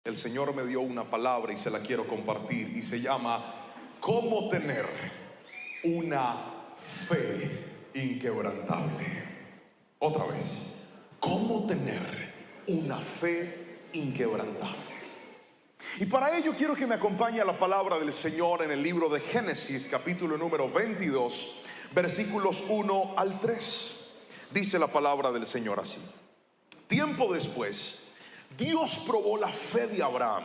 El Señor me dio una palabra y se la quiero compartir y se llama ¿cómo tener una fe inquebrantable? Otra vez, ¿cómo tener una fe inquebrantable? Y para ello quiero que me acompañe a la palabra del Señor en el libro de Génesis, capítulo número 22, versículos 1 al 3. Dice la palabra del Señor así: tiempo después, Dios probó la fe de Abraham.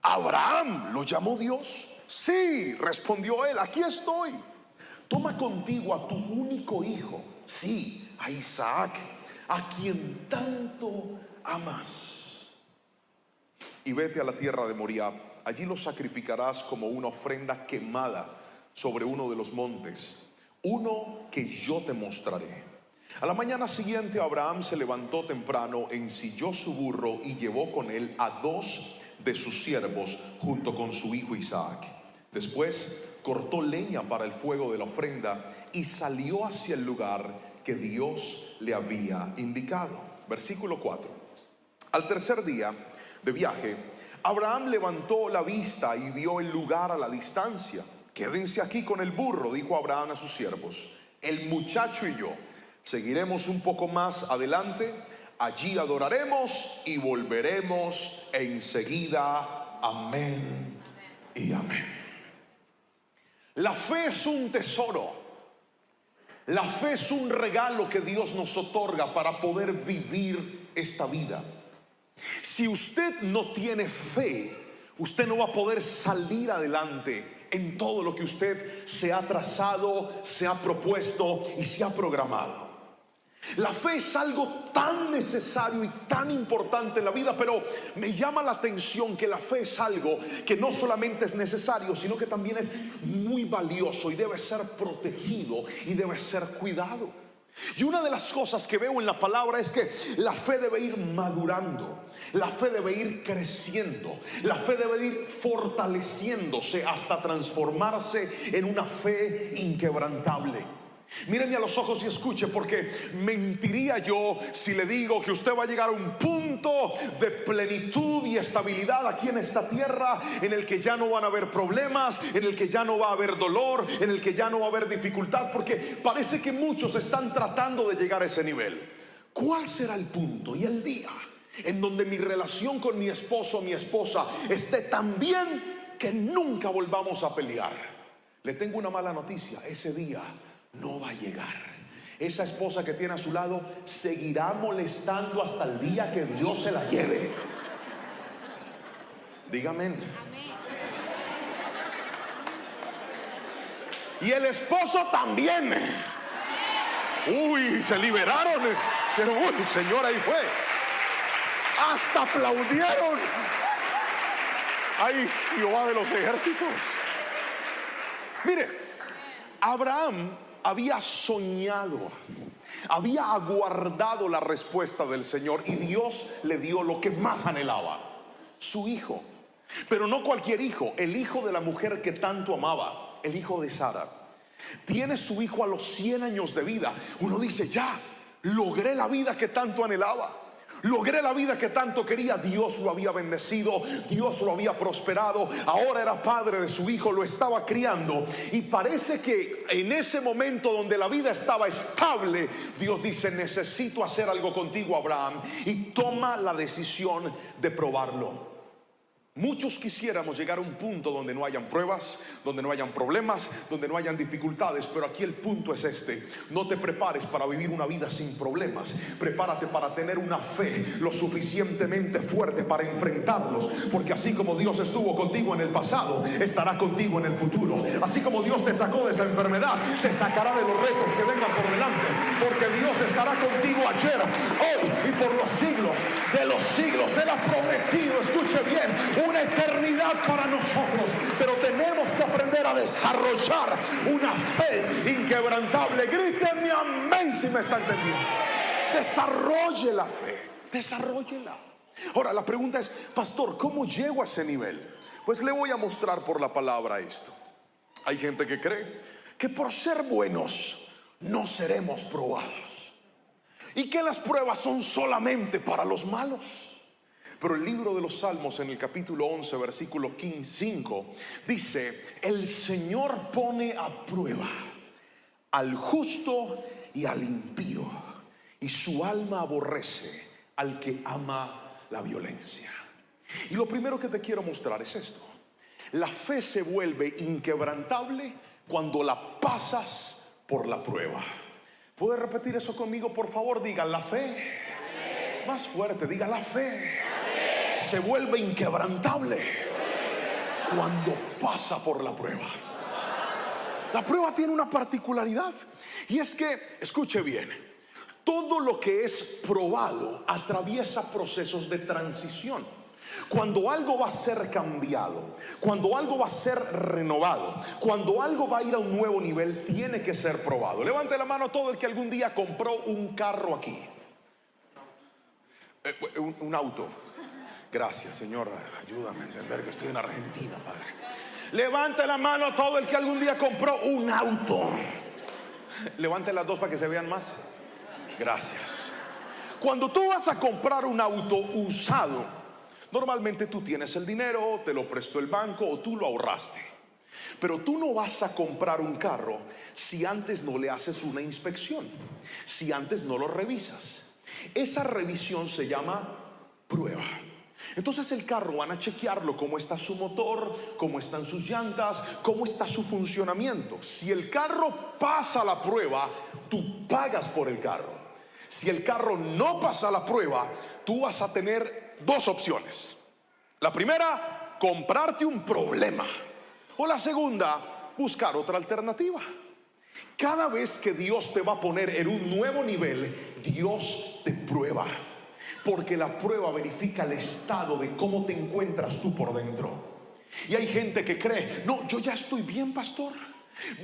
¿Abraham lo llamó Dios? Sí, respondió él, aquí estoy. Toma contigo a tu único hijo, sí, a Isaac, a quien tanto amas, y vete a la tierra de Moriah. Allí lo sacrificarás como una ofrenda quemada sobre uno de los montes, uno que yo te mostraré. A la mañana siguiente Abraham se levantó temprano, ensilló su burro y llevó con él a 2 de sus siervos junto con su hijo Isaac. Después cortó leña para el fuego de la ofrenda y salió hacia el lugar que Dios le había indicado. Versículo 4. Al tercer día de viaje, Abraham levantó la vista y vio el lugar a la distancia. Quédense aquí con el burro, dijo Abraham a sus siervos. El muchacho y yo seguiremos un poco más adelante, allí adoraremos y volveremos enseguida. Amén y amén. La fe es un tesoro. La fe es un regalo que Dios nos otorga para poder vivir esta vida. Si usted no tiene fe, usted no va a poder salir adelante en todo lo que usted se ha trazado, se ha propuesto y se ha programado. La fe es algo tan necesario y tan importante en la vida, pero me llama la atención que la fe es algo que no solamente es necesario, sino que también es muy valioso y debe ser protegido y debe ser cuidado. Y una de las cosas que veo en la palabra es que la fe debe ir madurando, la fe debe ir creciendo, la fe debe ir fortaleciéndose hasta transformarse en una fe inquebrantable. Mírenme a los ojos y escuche, porque mentiría yo si le digo que usted va a llegar a un punto de plenitud y estabilidad aquí en esta tierra, en el que ya no van a haber problemas, en el que ya no va a haber dolor, en el que ya no va a haber dificultad, porque parece que muchos están tratando de llegar a ese nivel. ¿Cuál será el punto y el día en donde mi relación con mi esposo o mi esposa esté tan bien que nunca volvamos a pelear? Le tengo una mala noticia: ese día no va a llegar. Esa esposa que tiene a su lado seguirá molestando hasta el día que Dios se la lleve. Dígame. Y el esposo también. Uy, se liberaron. Pero uy, Señor, ahí fue. Hasta aplaudieron. Ay, Jehová de los ejércitos. Mire, Abraham había soñado, había aguardado la respuesta del Señor, y Dios le dio lo que más anhelaba: su hijo. Pero no cualquier hijo, el hijo de la mujer que tanto amaba, el hijo de Sara. Tiene su hijo a los 100 años de vida. Uno dice: ya logré la vida que tanto anhelaba, logré la vida que tanto quería. Dios lo había bendecido, Dios lo había prosperado, ahora era padre de su hijo, lo estaba criando. Y parece que en ese momento donde la vida estaba estable, Dios dice: necesito hacer algo contigo, Abraham, y toma la decisión de probarlo. Muchos quisiéramos llegar a un punto donde no hayan pruebas, donde no hayan problemas, donde no hayan dificultades, pero aquí el punto es este: no te prepares para vivir una vida sin problemas, prepárate para tener una fe lo suficientemente fuerte para enfrentarlos, porque así como Dios estuvo contigo en el pasado, estará contigo en el futuro. Así como Dios te sacó de esa enfermedad, te sacará de los retos que vengan por delante, porque Dios estará contigo ayer, hoy y por los siglos de los siglos. Él ha prometido, escuche bien, una eternidad para nosotros, pero tenemos que aprender a desarrollar una fe inquebrantable. Grítenme amén si me está entendiendo. Desarrolle la fe, desarróllela. Ahora la pregunta es: pastor, ¿cómo llego a ese nivel? Pues le voy a mostrar por la palabra esto. Hay gente que cree que por ser buenos no seremos probados, y que las pruebas son solamente para los malos. Pero el libro de los Salmos, en el capítulo 11, versículo 5, dice: el Señor pone a prueba al justo y al impío, y su alma aborrece al que ama la violencia. Y lo primero que te quiero mostrar es esto: la fe se vuelve inquebrantable cuando la pasas por la prueba. ¿Puedes repetir eso conmigo, por favor? Diga: la fe. Más fuerte, diga: la fe se vuelve inquebrantable cuando pasa por la prueba. La prueba tiene una particularidad, y es que, escuche bien, todo lo que es probado atraviesa procesos de transición. Cuando algo va a ser cambiado, cuando algo va a ser renovado, cuando algo va a ir a un nuevo nivel, tiene que ser probado. Levante la mano todo el que algún día compró un carro aquí. Un auto. Gracias, Señor, ayúdame a entender que estoy en Argentina, Padre. Levante la mano todo el que algún día compró un auto. Levante las dos para que se vean más. Gracias. Cuando tú vas a comprar un auto usado, normalmente tú tienes el dinero, te lo prestó el banco o tú lo ahorraste. Pero tú no vas a comprar un carro si antes no le haces una inspección, si antes no lo revisas. Esa revisión se llama prueba. Entonces el carro van a chequearlo: cómo está su motor, cómo están sus llantas, cómo está su funcionamiento. Si el carro pasa la prueba, tú pagas por el carro. Si el carro no pasa la prueba, tú vas a tener dos opciones. La primera, comprarte un problema, o la segunda, buscar otra alternativa. Cada vez que Dios te va a poner en un nuevo nivel, Dios te prueba, porque la prueba verifica el estado de cómo te encuentras tú por dentro. Y hay gente que cree: no, yo ya estoy bien, pastor.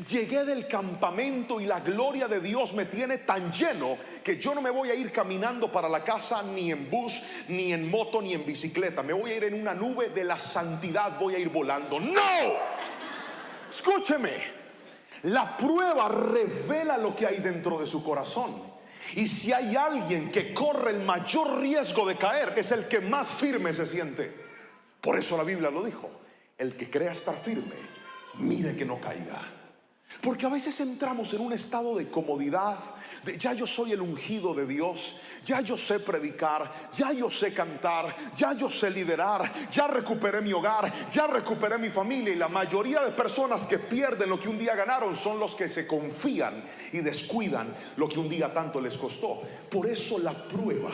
Llegué del campamento y la gloria de Dios me tiene tan lleno que yo no me voy a ir caminando para la casa, ni en bus, ni en moto, ni en bicicleta. Me voy a ir en una nube de la santidad, voy a ir volando. ¡No! Escúcheme. La prueba revela lo que hay dentro de su corazón. Y si hay alguien que corre el mayor riesgo de caer, es el que más firme se siente. Por eso la Biblia lo dijo: el que crea estar firme, mire que no caiga. Porque a veces entramos en un estado de comodidad, de ya yo soy el ungido de Dios, ya yo sé predicar, ya yo sé cantar, ya yo sé liderar, ya recuperé mi hogar, ya recuperé mi familia. Y la mayoría de personas que pierden lo que un día ganaron son los que se confían y descuidan lo que un día tanto les costó. Por eso la prueba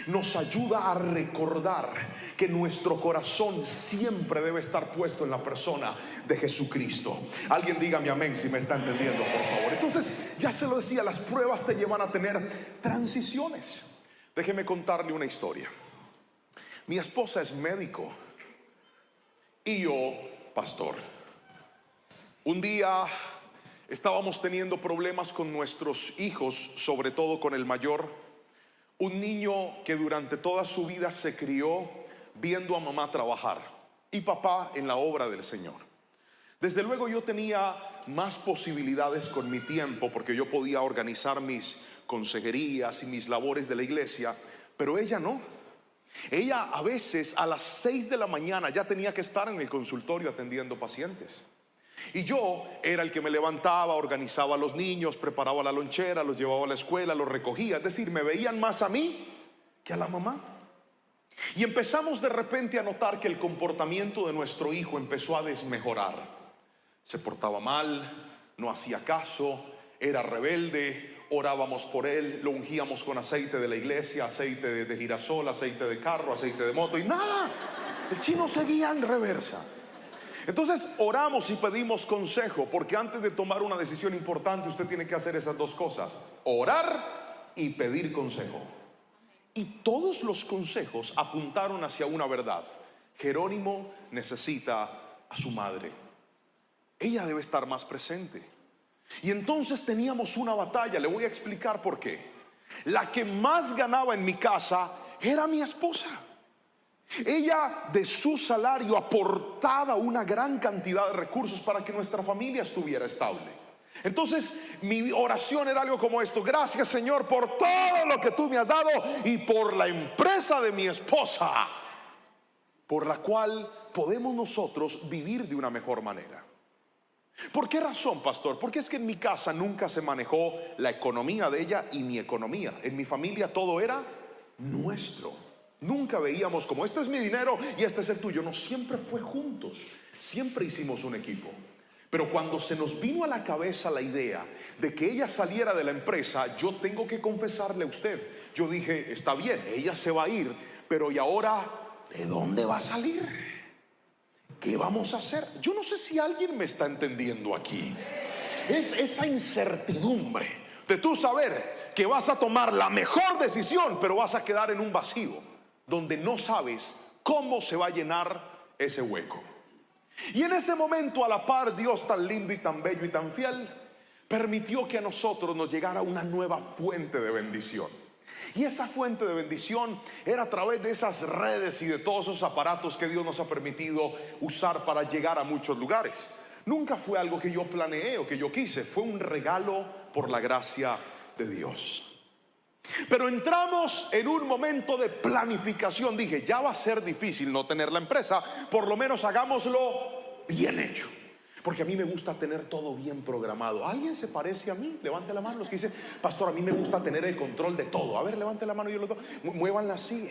nos ayuda a recordar que nuestro corazón siempre debe estar puesto en la persona de Jesucristo. Alguien dígame amén si me está entendiendo, por favor. Entonces, ya se lo decía, las pruebas te llevan a tener transiciones. Déjeme contarle una historia. Mi esposa es médico y yo pastor. Un día estábamos teniendo problemas con nuestros hijos, sobre todo con el mayor, un niño que durante toda su vida se crió viendo a mamá trabajar y papá en la obra del Señor. Desde luego yo tenía más posibilidades con mi tiempo, porque yo podía organizar mis consejerías y mis labores de la iglesia, pero ella no. Ella a veces a las 6 de la mañana ya tenía que estar en el consultorio atendiendo pacientes. Y yo era el que me levantaba, organizaba a los niños, preparaba la lonchera, los llevaba a la escuela, los recogía. Es decir, me veían más a mí que a la mamá. Y empezamos de repente a notar que el comportamiento de nuestro hijo empezó a desmejorar. Se portaba mal, no hacía caso, era rebelde. Orábamos por él, lo ungíamos con aceite de la iglesia, aceite de girasol, aceite de carro, aceite de moto, y nada, el chino seguía en reversa. Entonces oramos y pedimos consejo, porque antes de tomar una decisión importante usted tiene que hacer esas dos cosas: orar y pedir consejo. Y todos los consejos apuntaron hacia una verdad: Jerónimo necesita a su madre, ella debe estar más presente. Y entonces teníamos una batalla. Le voy a explicar por qué. La que más ganaba en mi casa era mi esposa. Ella de su salario aportaba una gran cantidad de recursos para que nuestra familia estuviera estable. Entonces mi oración era algo como esto: gracias, Señor, por todo lo que tú me has dado y por la empresa de mi esposa. por la cual podemos nosotros vivir de una mejor manera. ¿Por qué razón, pastor? Porque es que en mi casa nunca se manejó la economía de ella y mi economía. En mi familia todo era nuestro. Nunca veíamos como este es mi dinero y este es el tuyo. No, siempre fue juntos. Siempre hicimos un equipo. Pero cuando se nos vino a la cabeza la idea de que ella saliera de la empresa, yo tengo que confesarle a usted, yo dije, está bien, ella se va a ir, pero ¿y ahora de dónde va a salir? ¿Qué vamos a hacer? Yo no sé si alguien me está entendiendo aquí. Es esa incertidumbre de tú saber que vas a tomar la mejor decisión, pero vas a quedar en un vacío donde no sabes cómo se va a llenar ese hueco. Y en ese momento, a la par, Dios tan lindo y tan bello y tan fiel permitió que a nosotros nos llegara una nueva fuente de bendición. Y esa fuente de bendición era a través de esas redes y de todos esos aparatos que Dios nos ha permitido usar para llegar a muchos lugares. Nunca fue algo que yo planeé o que yo quise, fue un regalo por la gracia de Dios. Pero entramos en un momento de planificación. Dije, ya va a ser difícil no tener la empresa, por lo menos hagámoslo bien hecho. Porque a mí me gusta tener todo bien programado. ¿Alguien se parece a mí? Levante la mano los que dicen, pastor, a mí me gusta tener el control de todo. A ver, levante la mano y yo lo veo. Muévanla así.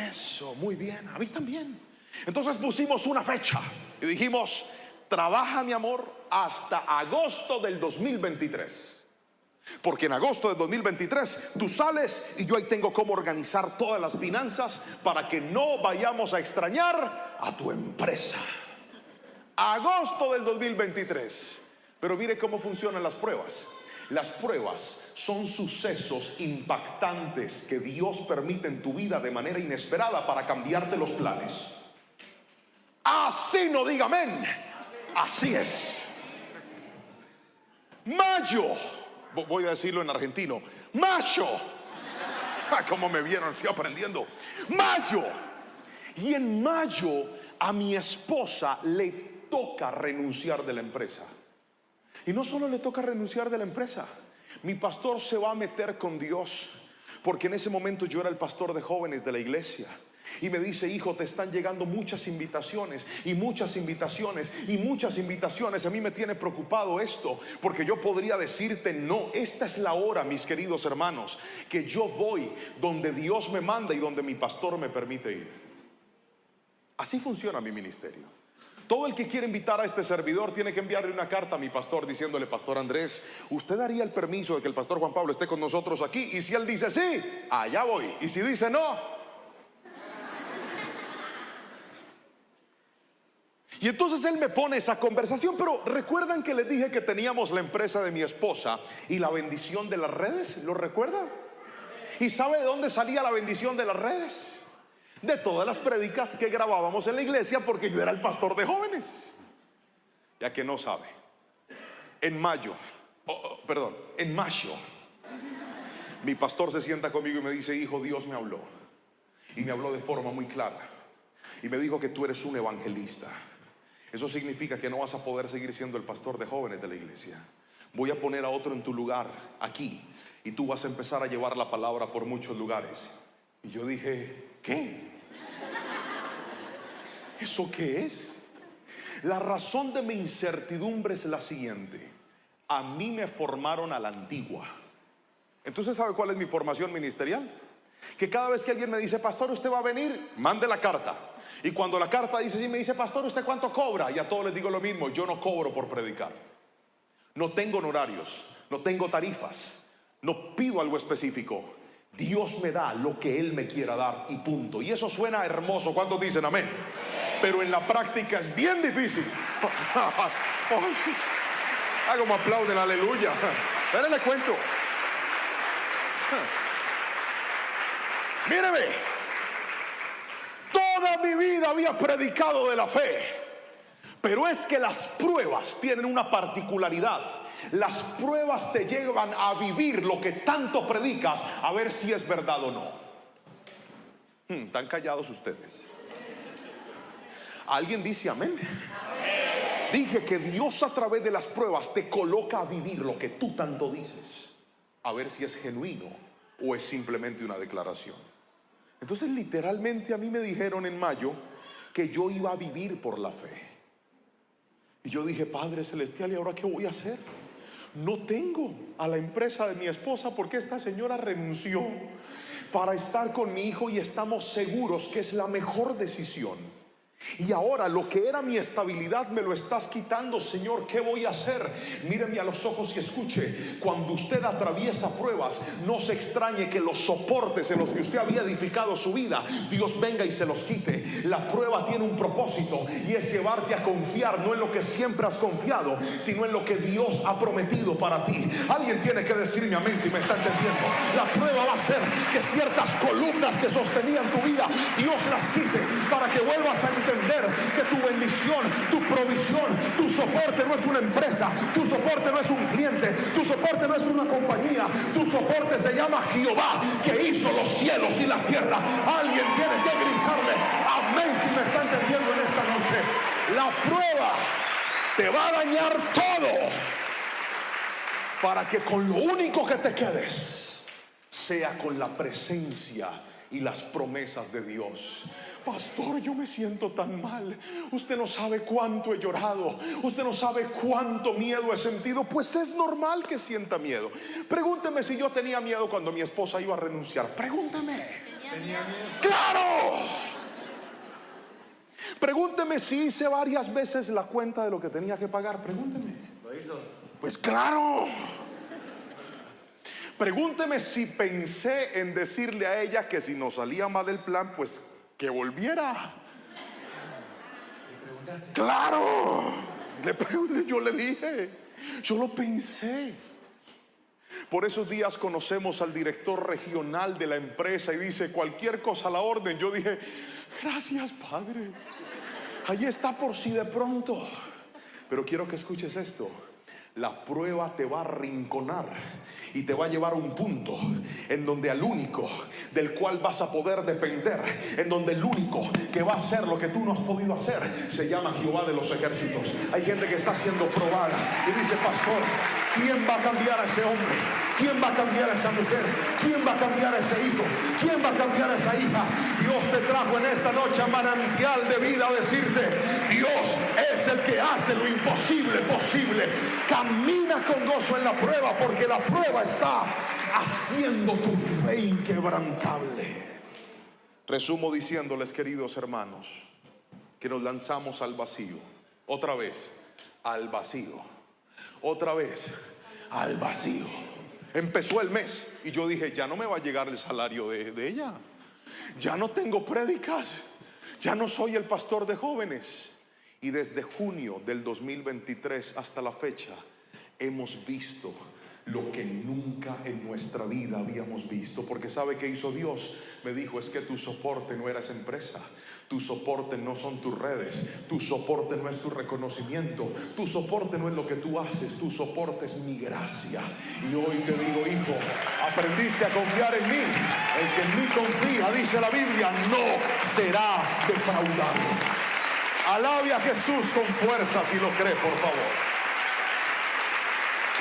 Eso, muy bien, a mí también. Entonces pusimos una fecha y dijimos, trabaja mi amor hasta agosto del 2023. Porque en agosto del 2023 tú sales y yo ahí tengo cómo organizar todas las finanzas para que no vayamos a extrañar a tu empresa. Agosto del 2023. Pero mire cómo funcionan las pruebas. Las pruebas son sucesos impactantes que Dios permite en tu vida de manera inesperada para cambiarte los planes. Así no diga amén. Así es. Mayo. Voy a decirlo en argentino. Mayo. Como me vieron, estoy aprendiendo. Mayo. Y en mayo a mi esposa le toca renunciar de la empresa. Y no solo le toca renunciar de la empresa, mi pastor se va a meter con Dios, porque en ese momento yo era el pastor de jóvenes de la iglesia. Y me dice, hijo, te están llegando muchas invitaciones y muchas invitaciones y muchas invitaciones. A mí me tiene preocupado esto, porque yo podría decirte no. Esta es la hora, mis queridos hermanos, que yo voy donde Dios me manda y donde mi pastor me permite ir. Así funciona mi ministerio. Todo el que quiere invitar a este servidor tiene que enviarle una carta a mi pastor diciéndole, pastor Andrés, ¿usted daría el permiso de que el pastor Juan Pablo esté con nosotros aquí? Y si él dice sí, allá voy. Y si dice no. Y entonces él me pone esa conversación. Pero recuerdan que les dije que teníamos la empresa de mi esposa y la bendición de las redes. ¿Lo recuerdan? ¿Y sabe de dónde salía la bendición de las redes? De todas las prédicas que grabábamos en la iglesia, porque yo era el pastor de jóvenes. Ya que no sabe, en mayo, mi pastor se sienta conmigo y me dice, hijo, Dios me habló. Y me habló de forma muy clara. Y me dijo que tú eres un evangelista. Eso significa que no vas a poder seguir siendo el pastor de jóvenes de la iglesia. Voy a poner a otro en tu lugar aquí, y tú vas a empezar a llevar la palabra por muchos lugares. Y yo dije, ¿qué? ¿Eso qué es? La razón de mi incertidumbre es la siguiente. A mí me formaron a la antigua. Entonces, ¿sabe cuál es mi formación ministerial? Que cada vez que alguien me dice, pastor, ¿usted va a venir? Mande la carta. Y cuando la carta dice sí, me dice, pastor, ¿usted cuánto cobra? Y a todos les digo lo mismo, yo no cobro por predicar. No tengo honorarios, no tengo tarifas, no pido algo específico. Dios me da lo que Él me quiera dar y punto. Y eso suena hermoso. ¿Cuántos dicen amén? Pero en la práctica es bien difícil. Como aplauden, aleluya. Pero le cuento. Míreme. Toda mi vida había predicado de la fe. Pero es que las pruebas tienen una particularidad. Las pruebas te llevan a vivir lo que tanto predicas, a ver si es verdad o no. Están callados ustedes. ¿Alguien dice amén? Amén. Dije que Dios a través de las pruebas te coloca a vivir lo que tú tanto dices, a ver si es genuino o es simplemente una declaración. Entonces literalmente a mí me dijeron en mayo que yo iba a vivir por la fe. Y yo dije, Padre Celestial, ¿y ahora qué voy a hacer? No tengo a la empresa de mi esposa porque esta señora renunció para estar con mi hijo y estamos seguros que es la mejor decisión. Y ahora lo que era mi estabilidad me lo estás quitando, Señor, ¿qué voy a hacer? Míreme a los ojos y escuche. Cuando usted atraviesa pruebas, no se extrañe que los soportes en los que usted había edificado su vida, Dios venga y se los quite. La prueba tiene un propósito y es llevarte a confiar, no en lo que siempre has confiado, sino en lo que Dios ha prometido para ti. Alguien tiene que decirme amén si me está entendiendo. La prueba va a ser que ciertas columnas que sostenían tu vida, Dios las quite para que vuelvas a entender que tu bendición, tu provisión, tu soporte no es una empresa, tu soporte no es un cliente, tu soporte no es una compañía, tu soporte se llama Jehová, que hizo los cielos y la tierra. Alguien tiene que gritarle amén si me está entendiendo en esta noche. La prueba te va a dañar todo para que con lo único que te quedes sea con la presencia y las promesas de Dios. Pastor, yo me siento tan mal. Usted no sabe cuánto he llorado. Usted no sabe cuánto miedo he sentido. Pues es normal que sienta miedo. Pregúnteme si yo tenía miedo cuando mi esposa iba a renunciar. Pregúnteme. ¿Tenía miedo? ¡Claro! Pregúnteme si hice varias veces la cuenta de lo que tenía que pagar. Pregúnteme. ¿Lo hizo? Pues claro. Pregúnteme si pensé en decirle a ella que si nos salía mal el plan, pues que volviera. Claro, le pregunté, yo le dije, yo lo pensé. Por esos días conocemos al director regional de la empresa y dice, cualquier cosa a la orden. Yo dije, gracias, Padre, ahí está por si de pronto. Pero quiero que escuches esto. La prueba te va a arrinconar y te va a llevar a un punto en donde al único del cual vas a poder depender, en donde el único que va a hacer lo que tú no has podido hacer, se llama Jehová de los ejércitos. Hay gente que está siendo probada y dice, pastor, ¿quién va a cambiar a ese hombre? ¿Quién va a cambiar a esa mujer? ¿Quién va a cambiar a ese hijo? ¿Quién va a cambiar a esa hija? Dios te trajo en esta noche a manantial de vida a decirte, Dios es el que hace lo imposible posible. Camina con gozo en la prueba, porque la prueba está haciendo tu fe inquebrantable. Resumo diciéndoles, queridos hermanos, que nos lanzamos al vacío. Otra vez, al vacío. Otra vez, al vacío. Empezó el mes y yo dije, ya no me va a llegar el salario de ella. Ya no tengo prédicas. Ya no soy el pastor de jóvenes. Y desde junio del 2023 hasta la fecha hemos visto lo que nunca en nuestra vida habíamos visto. Porque ¿sabe qué hizo Dios? Me dijo, es que tu soporte no era esa empresa. Tu soporte no son tus redes. Tu soporte no es tu reconocimiento. Tu soporte no es lo que tú haces. Tu soporte es mi gracia. Y hoy te digo, hijo, aprendiste a confiar en mí. El que en mí confía, dice la Biblia, no será defraudado. Alabe a Jesús con fuerza si lo cree, por favor.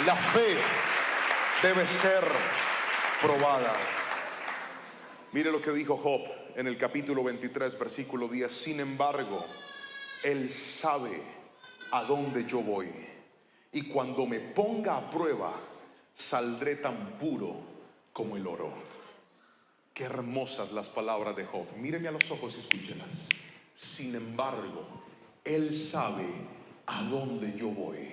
La fe debe ser probada. Mire lo que dijo Job en el capítulo 23, versículo 10. Sin embargo, Él sabe a dónde yo voy, y cuando me ponga a prueba, saldré tan puro como el oro. Qué hermosas las palabras de Job. Míreme a los ojos y escúchelas. Sin embargo, Él sabe a dónde yo voy.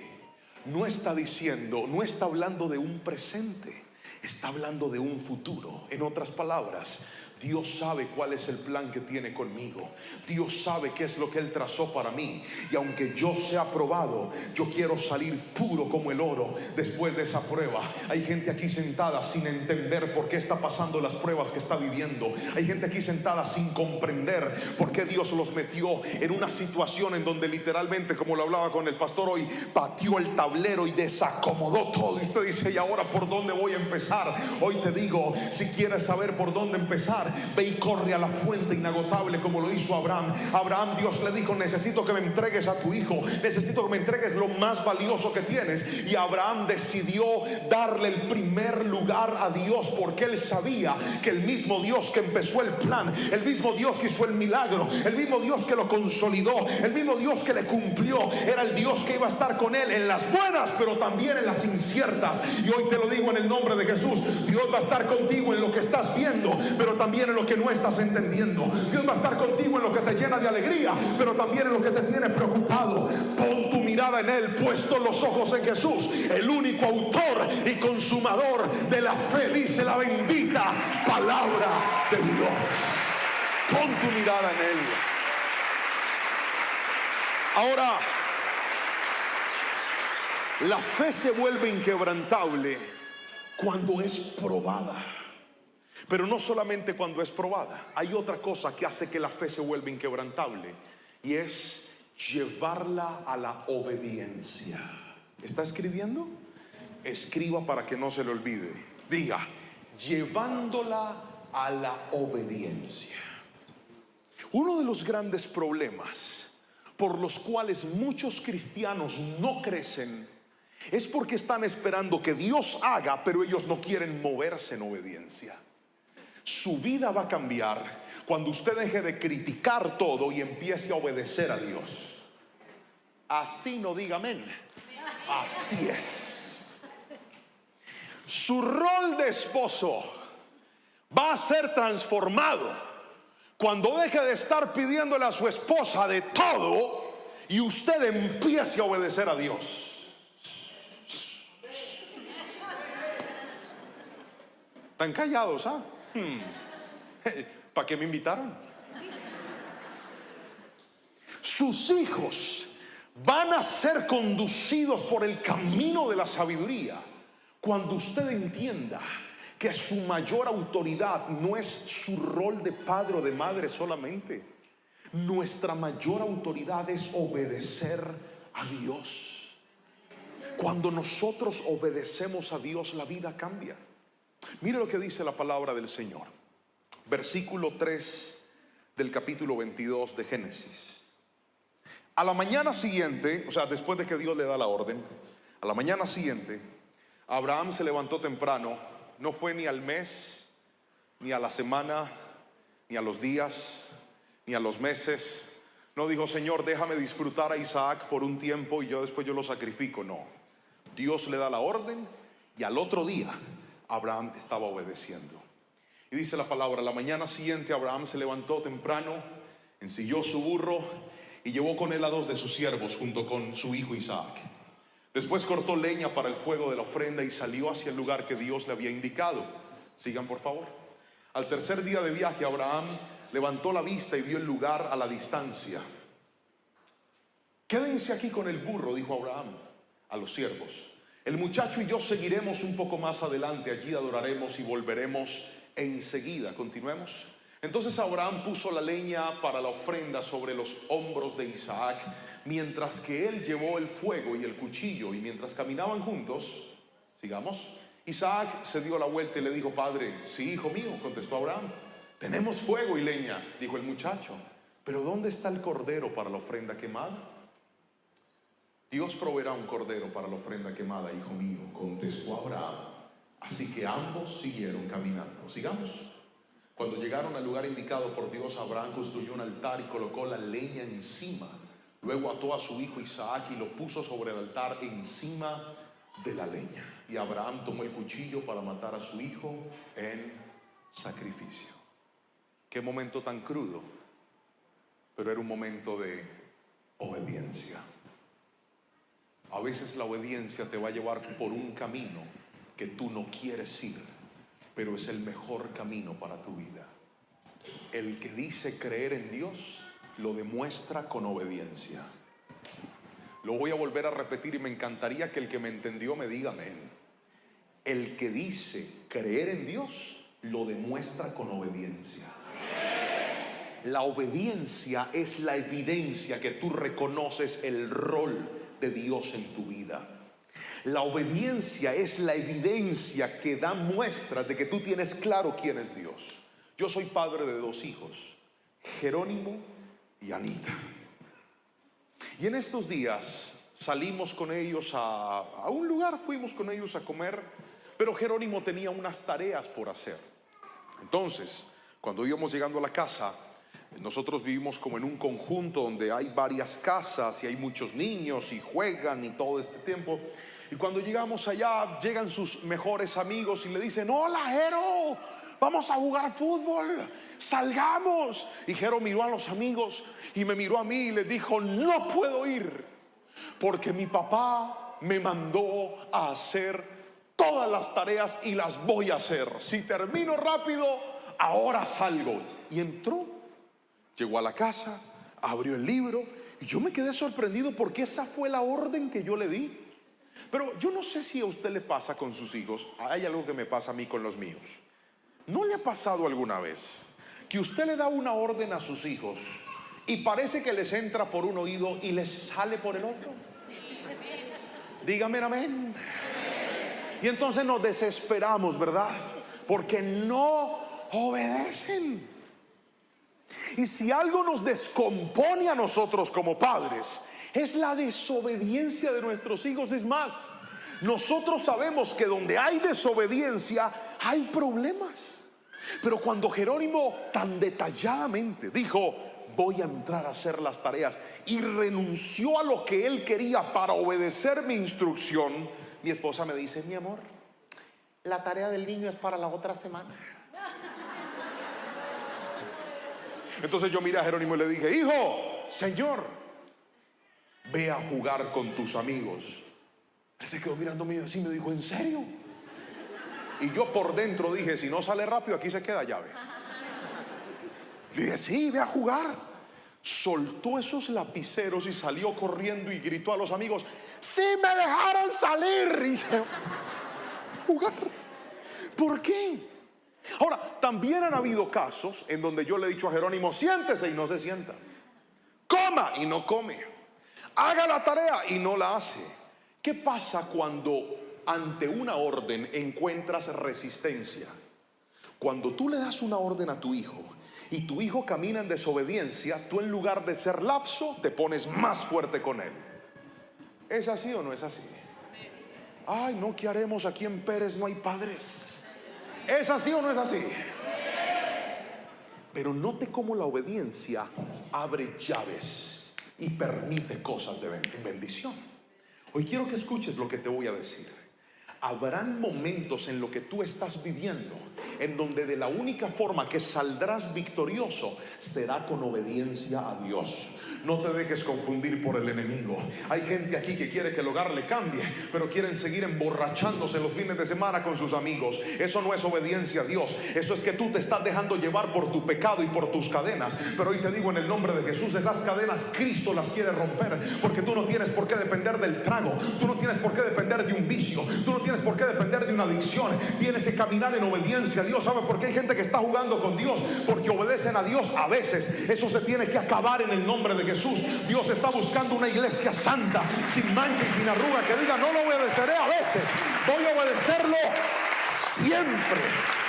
No está diciendo, no está hablando de un presente, está hablando de un futuro. En otras palabras, Dios sabe cuál es el plan que tiene conmigo. Dios sabe qué es lo que Él trazó para mí. Y aunque yo sea probado, yo quiero salir puro como el oro después de esa prueba. Hay gente aquí sentada sin entender por qué está pasando las pruebas que está viviendo. Hay gente aquí sentada sin comprender por qué Dios los metió en una situación en donde literalmente, como lo hablaba con el pastor hoy, pateó el tablero y desacomodó todo. Y usted dice, ¿y ahora por dónde voy a empezar? Hoy te digo, si quieres saber por dónde empezar, ve y corre a la fuente inagotable como lo hizo Abraham. Abraham, Dios le dijo: necesito que me entregues a tu hijo, necesito que me entregues lo más valioso que tienes. Y Abraham decidió darle el primer lugar a Dios, porque él sabía que el mismo Dios que empezó el plan, el mismo Dios que hizo el milagro, el mismo Dios que lo consolidó, el mismo Dios que le cumplió, era el Dios que iba a estar con él en las buenas, pero también en las inciertas. Y hoy te lo digo en el nombre de Jesús: Dios va a estar contigo en lo que estás viendo, pero también en lo que no estás entendiendo. Dios va a estar contigo en lo que te llena de alegría, pero también en lo que te tiene preocupado. Pon tu mirada en Él, puesto los ojos en Jesús, el único autor y consumador de la fe, dice la bendita palabra de Dios. Pon tu mirada en Él. Ahora, la fe se vuelve inquebrantable cuando es probada. Pero no solamente cuando es probada. Hay otra cosa que hace que la fe se vuelva inquebrantable, y es llevarla a la obediencia. ¿Está escribiendo? Escriba para que no se le olvide. Diga: llevándola a la obediencia. Uno de los grandes problemas por los cuales muchos cristianos no crecen es porque están esperando que Dios haga, pero ellos no quieren moverse en obediencia. Su vida va a cambiar cuando usted deje de criticar todo y empiece a obedecer a Dios. Así no diga amén. Así es. Su rol de esposo va a ser transformado cuando deje de estar pidiéndole a su esposa de todo y usted empiece a obedecer a Dios. ¿Están callados, ah? ¿Para qué me invitaron? Sus hijos van a ser conducidos por el camino de la sabiduría cuando usted entienda que su mayor autoridad no es su rol de padre o de madre solamente. Nuestra mayor autoridad es obedecer a Dios. Cuando nosotros obedecemos a Dios, la vida cambia. Mire lo que dice la palabra del Señor. Versículo 3 del capítulo 22 de Génesis. A la mañana siguiente, o sea, después de que Dios le da la orden, a la mañana siguiente, Abraham se levantó temprano. No fue ni al mes, ni a la semana, ni a los días, ni a los meses. No dijo: Señor, déjame disfrutar a Isaac por un tiempo y después yo lo sacrifico. No. Dios le da la orden y al otro día Abraham estaba obedeciendo. Y dice la palabra: la mañana siguiente Abraham se levantó temprano, ensilló su burro y llevó con él a 2 de sus siervos junto con su hijo Isaac. Después cortó leña para el fuego de la ofrenda y salió hacia el lugar que Dios le había indicado. Sigan, por favor. Al tercer día de viaje, Abraham levantó la vista y vio el lugar a la distancia. Quédense aquí con el burro, dijo Abraham a los siervos. El muchacho y yo seguiremos un poco más adelante. Allí adoraremos y volveremos enseguida. Continuemos. Entonces Abraham puso la leña para la ofrenda sobre los hombros de Isaac, mientras que él llevó el fuego y el cuchillo. Y mientras caminaban juntos, sigamos, Isaac se dio la vuelta y le dijo: Padre. Sí, hijo mío, contestó Abraham. Tenemos fuego y leña, dijo el muchacho, pero ¿dónde está el cordero para la ofrenda quemada? Dios proveerá un cordero para la ofrenda quemada, hijo mío, contestó Abraham. Así que ambos siguieron caminando. Sigamos. Cuando llegaron al lugar indicado por Dios, Abraham construyó un altar y colocó la leña encima. Luego ató a su hijo Isaac y lo puso sobre el altar encima de la leña. Y Abraham tomó el cuchillo para matar a su hijo en sacrificio. Qué momento tan crudo, pero era un momento de obediencia. A veces la obediencia te va a llevar por un camino que tú no quieres ir, pero es el mejor camino para tu vida. El que dice creer en Dios lo demuestra con obediencia. Lo voy a volver a repetir y me encantaría que el que me entendió me diga amén. El que dice creer en Dios lo demuestra con obediencia. La obediencia es la evidencia que tú reconoces el rol de Dios en tu vida. La obediencia es la evidencia que da muestras de que tú tienes claro quién es Dios. Yo soy padre de 2 hijos, Jerónimo y Anita. Y en estos días salimos con ellos a un lugar, fuimos con ellos a comer, pero Jerónimo tenía unas tareas por hacer. Entonces, cuando íbamos llegando a la casa, nosotros vivimos como en un conjunto donde hay varias casas y hay muchos niños y juegan y todo este tiempo. Y cuando llegamos allá, llegan sus mejores amigos y le dicen: hola, Jero, vamos a jugar fútbol, salgamos. Y Jero miró a los amigos y me miró a mí y le dijo: no puedo ir, porque mi papá me mandó a hacer todas las tareas y las voy a hacer. Si termino rápido, ahora salgo. Y entró, llegó a la casa, abrió el libro y yo me quedé sorprendido porque esa fue la orden que yo le di. Pero yo no sé si a usted le pasa con sus hijos. Hay algo que me pasa a mí con los míos. ¿No le ha pasado alguna vez que usted le da una orden a sus hijos y parece que les entra por un oído y les sale por el otro? Dígame amén. Y entonces nos desesperamos, ¿verdad? Porque no obedecen. Y si algo nos descompone a nosotros como padres, es la desobediencia de nuestros hijos. Es más, nosotros sabemos que donde hay desobediencia hay problemas. Pero cuando Jerónimo tan detalladamente dijo: voy a entrar a hacer las tareas, y renunció a lo que él quería para obedecer mi instrucción, mi esposa me dice: mi amor, la tarea del niño es para la otra semana. Entonces yo miré a Jerónimo y le dije: hijo, señor, ve a jugar con tus amigos. Él se quedó mirándome así, me dijo: ¿en serio? Y yo por dentro dije: si no sale rápido, aquí se queda llave. Le dije: sí, ve a jugar. Soltó esos lapiceros y salió corriendo y gritó a los amigos: sí, me dejaron salir. Y se jugar. ¿Por qué? Ahora, también han habido casos en donde yo le he dicho a Jerónimo: siéntese, y no se sienta. Coma, y no come. Haga la tarea, y no la hace. ¿Qué pasa cuando ante una orden encuentras resistencia? Cuando tú le das una orden a tu hijo y tu hijo camina en desobediencia, tú, en lugar de ser lapso, te pones más fuerte con él. ¿Es así o no es así? Ay, no, ¿qué haremos? Aquí en Pérez no hay padres. ¿Es así o no es así? Pero note cómo la obediencia abre llaves y permite cosas de bendición. Hoy quiero que escuches lo que te voy a decir. Habrán momentos en lo que tú estás viviendo en donde de la única forma que saldrás victorioso será con obediencia a Dios. No te dejes confundir por el enemigo. Hay gente aquí que quiere que el hogar le cambie, pero quieren seguir emborrachándose los fines de semana con sus amigos. Eso no es obediencia a Dios. Eso es que tú te estás dejando llevar por tu pecado y por tus cadenas. Pero hoy te digo, en el nombre de Jesús, esas cadenas Cristo las quiere romper. Porque tú no tienes por qué depender del trago. Tú no tienes por qué depender de un vicio. Tú no tienes por qué depender de una adicción. Tienes que caminar en obediencia a Dios. ¿Sabe por qué hay gente que está jugando con Dios? Porque obedecen a Dios a veces. Eso se tiene que acabar en el nombre de Jesús. Dios está buscando una iglesia santa, sin mancha y sin arruga, que diga: no lo obedeceré a veces, voy a obedecerlo siempre,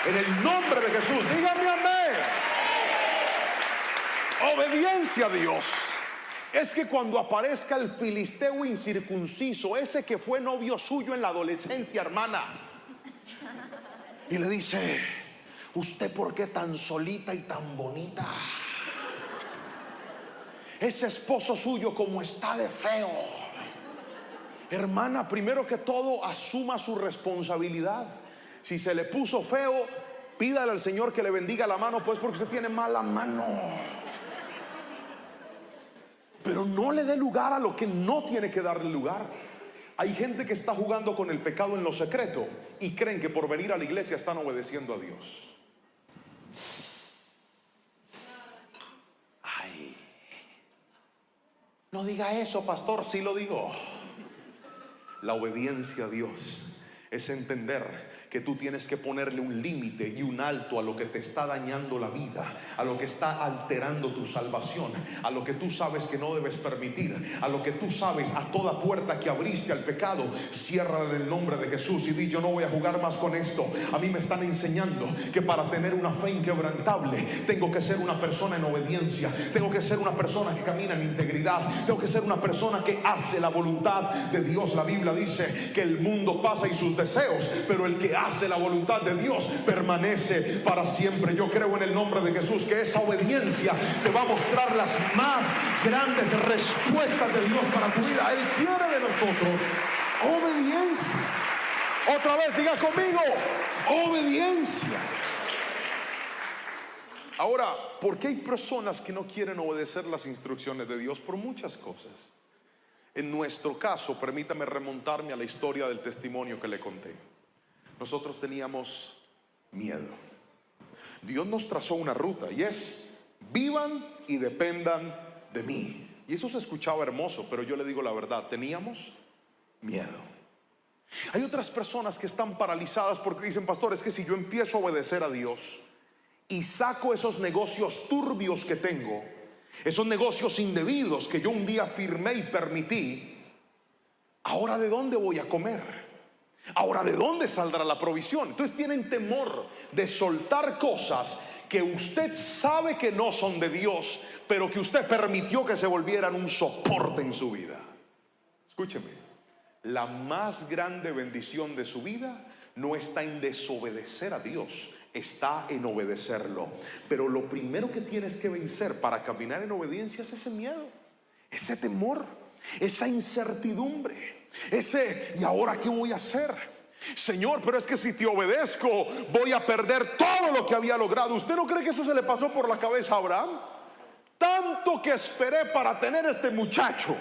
en el nombre de Jesús. Dígame amén. Obediencia a Dios es que cuando aparezca el filisteo incircunciso, ese que fue novio suyo en la adolescencia, hermana, y le dice: ¿usted por qué tan solita y tan bonita? Ese esposo suyo como está de feo. Hermana, primero que todo, asuma su responsabilidad. Si se le puso feo, pídale al Señor que le bendiga la mano, pues, porque usted tiene mala mano. Pero no le dé lugar a lo que no tiene que darle lugar. Hay gente que está jugando con el pecado en lo secreto y creen que por venir a la iglesia están obedeciendo a Dios. Ay, no diga eso, pastor. Sí lo digo. La obediencia a Dios es entender que tú tienes que ponerle un límite y un alto a lo que te está dañando la vida, a lo que está alterando tu salvación, a lo que tú sabes que no debes permitir, a lo que tú sabes, a toda puerta que abriste al pecado, ciérrala en el nombre de Jesús y di: yo no voy a jugar más con esto. A mí me están enseñando que para tener una fe inquebrantable tengo que ser una persona en obediencia, tengo que ser una persona que camina en integridad, tengo que ser una persona que hace la voluntad de Dios. La Biblia dice que el mundo pasa y sus deseos, pero el que hace la voluntad de Dios permanece para siempre. Yo creo en el nombre de Jesús que esa obediencia te va a mostrar las más grandes respuestas de Dios para tu vida. Él quiere de nosotros obediencia. Otra vez, diga conmigo: obediencia. Ahora, ¿por qué hay personas que no quieren obedecer las instrucciones de Dios? Por muchas cosas. En nuestro caso, permítame remontarme a la historia del testimonio que le conté. Nosotros teníamos miedo. Dios nos trazó una ruta y es: vivan y dependan de mí. Y eso se escuchaba hermoso, pero yo le digo la verdad, teníamos miedo. Hay otras personas que están paralizadas porque dicen: pastor, es que si yo empiezo a obedecer a Dios y saco esos negocios turbios que tengo, esos negocios indebidos que yo un día firmé y permití, ¿ahora de dónde voy a comer? ¿Ahora de dónde saldrá la provisión? Entonces tienen temor de soltar cosas que usted sabe que no son de Dios, pero que usted permitió que se volvieran un soporte en su vida. Escúcheme, la más grande bendición de su vida no está en desobedecer a Dios, está en obedecerlo. Pero lo primero que tienes que vencer para caminar en obediencia es ese miedo, ese temor, esa incertidumbre, ese ¿y ahora qué voy a hacer? Señor, pero es que si te obedezco voy a perder todo lo que había logrado. ¿Usted no cree que eso se le pasó por la cabeza a Abraham? Tanto que esperé para tener este muchacho,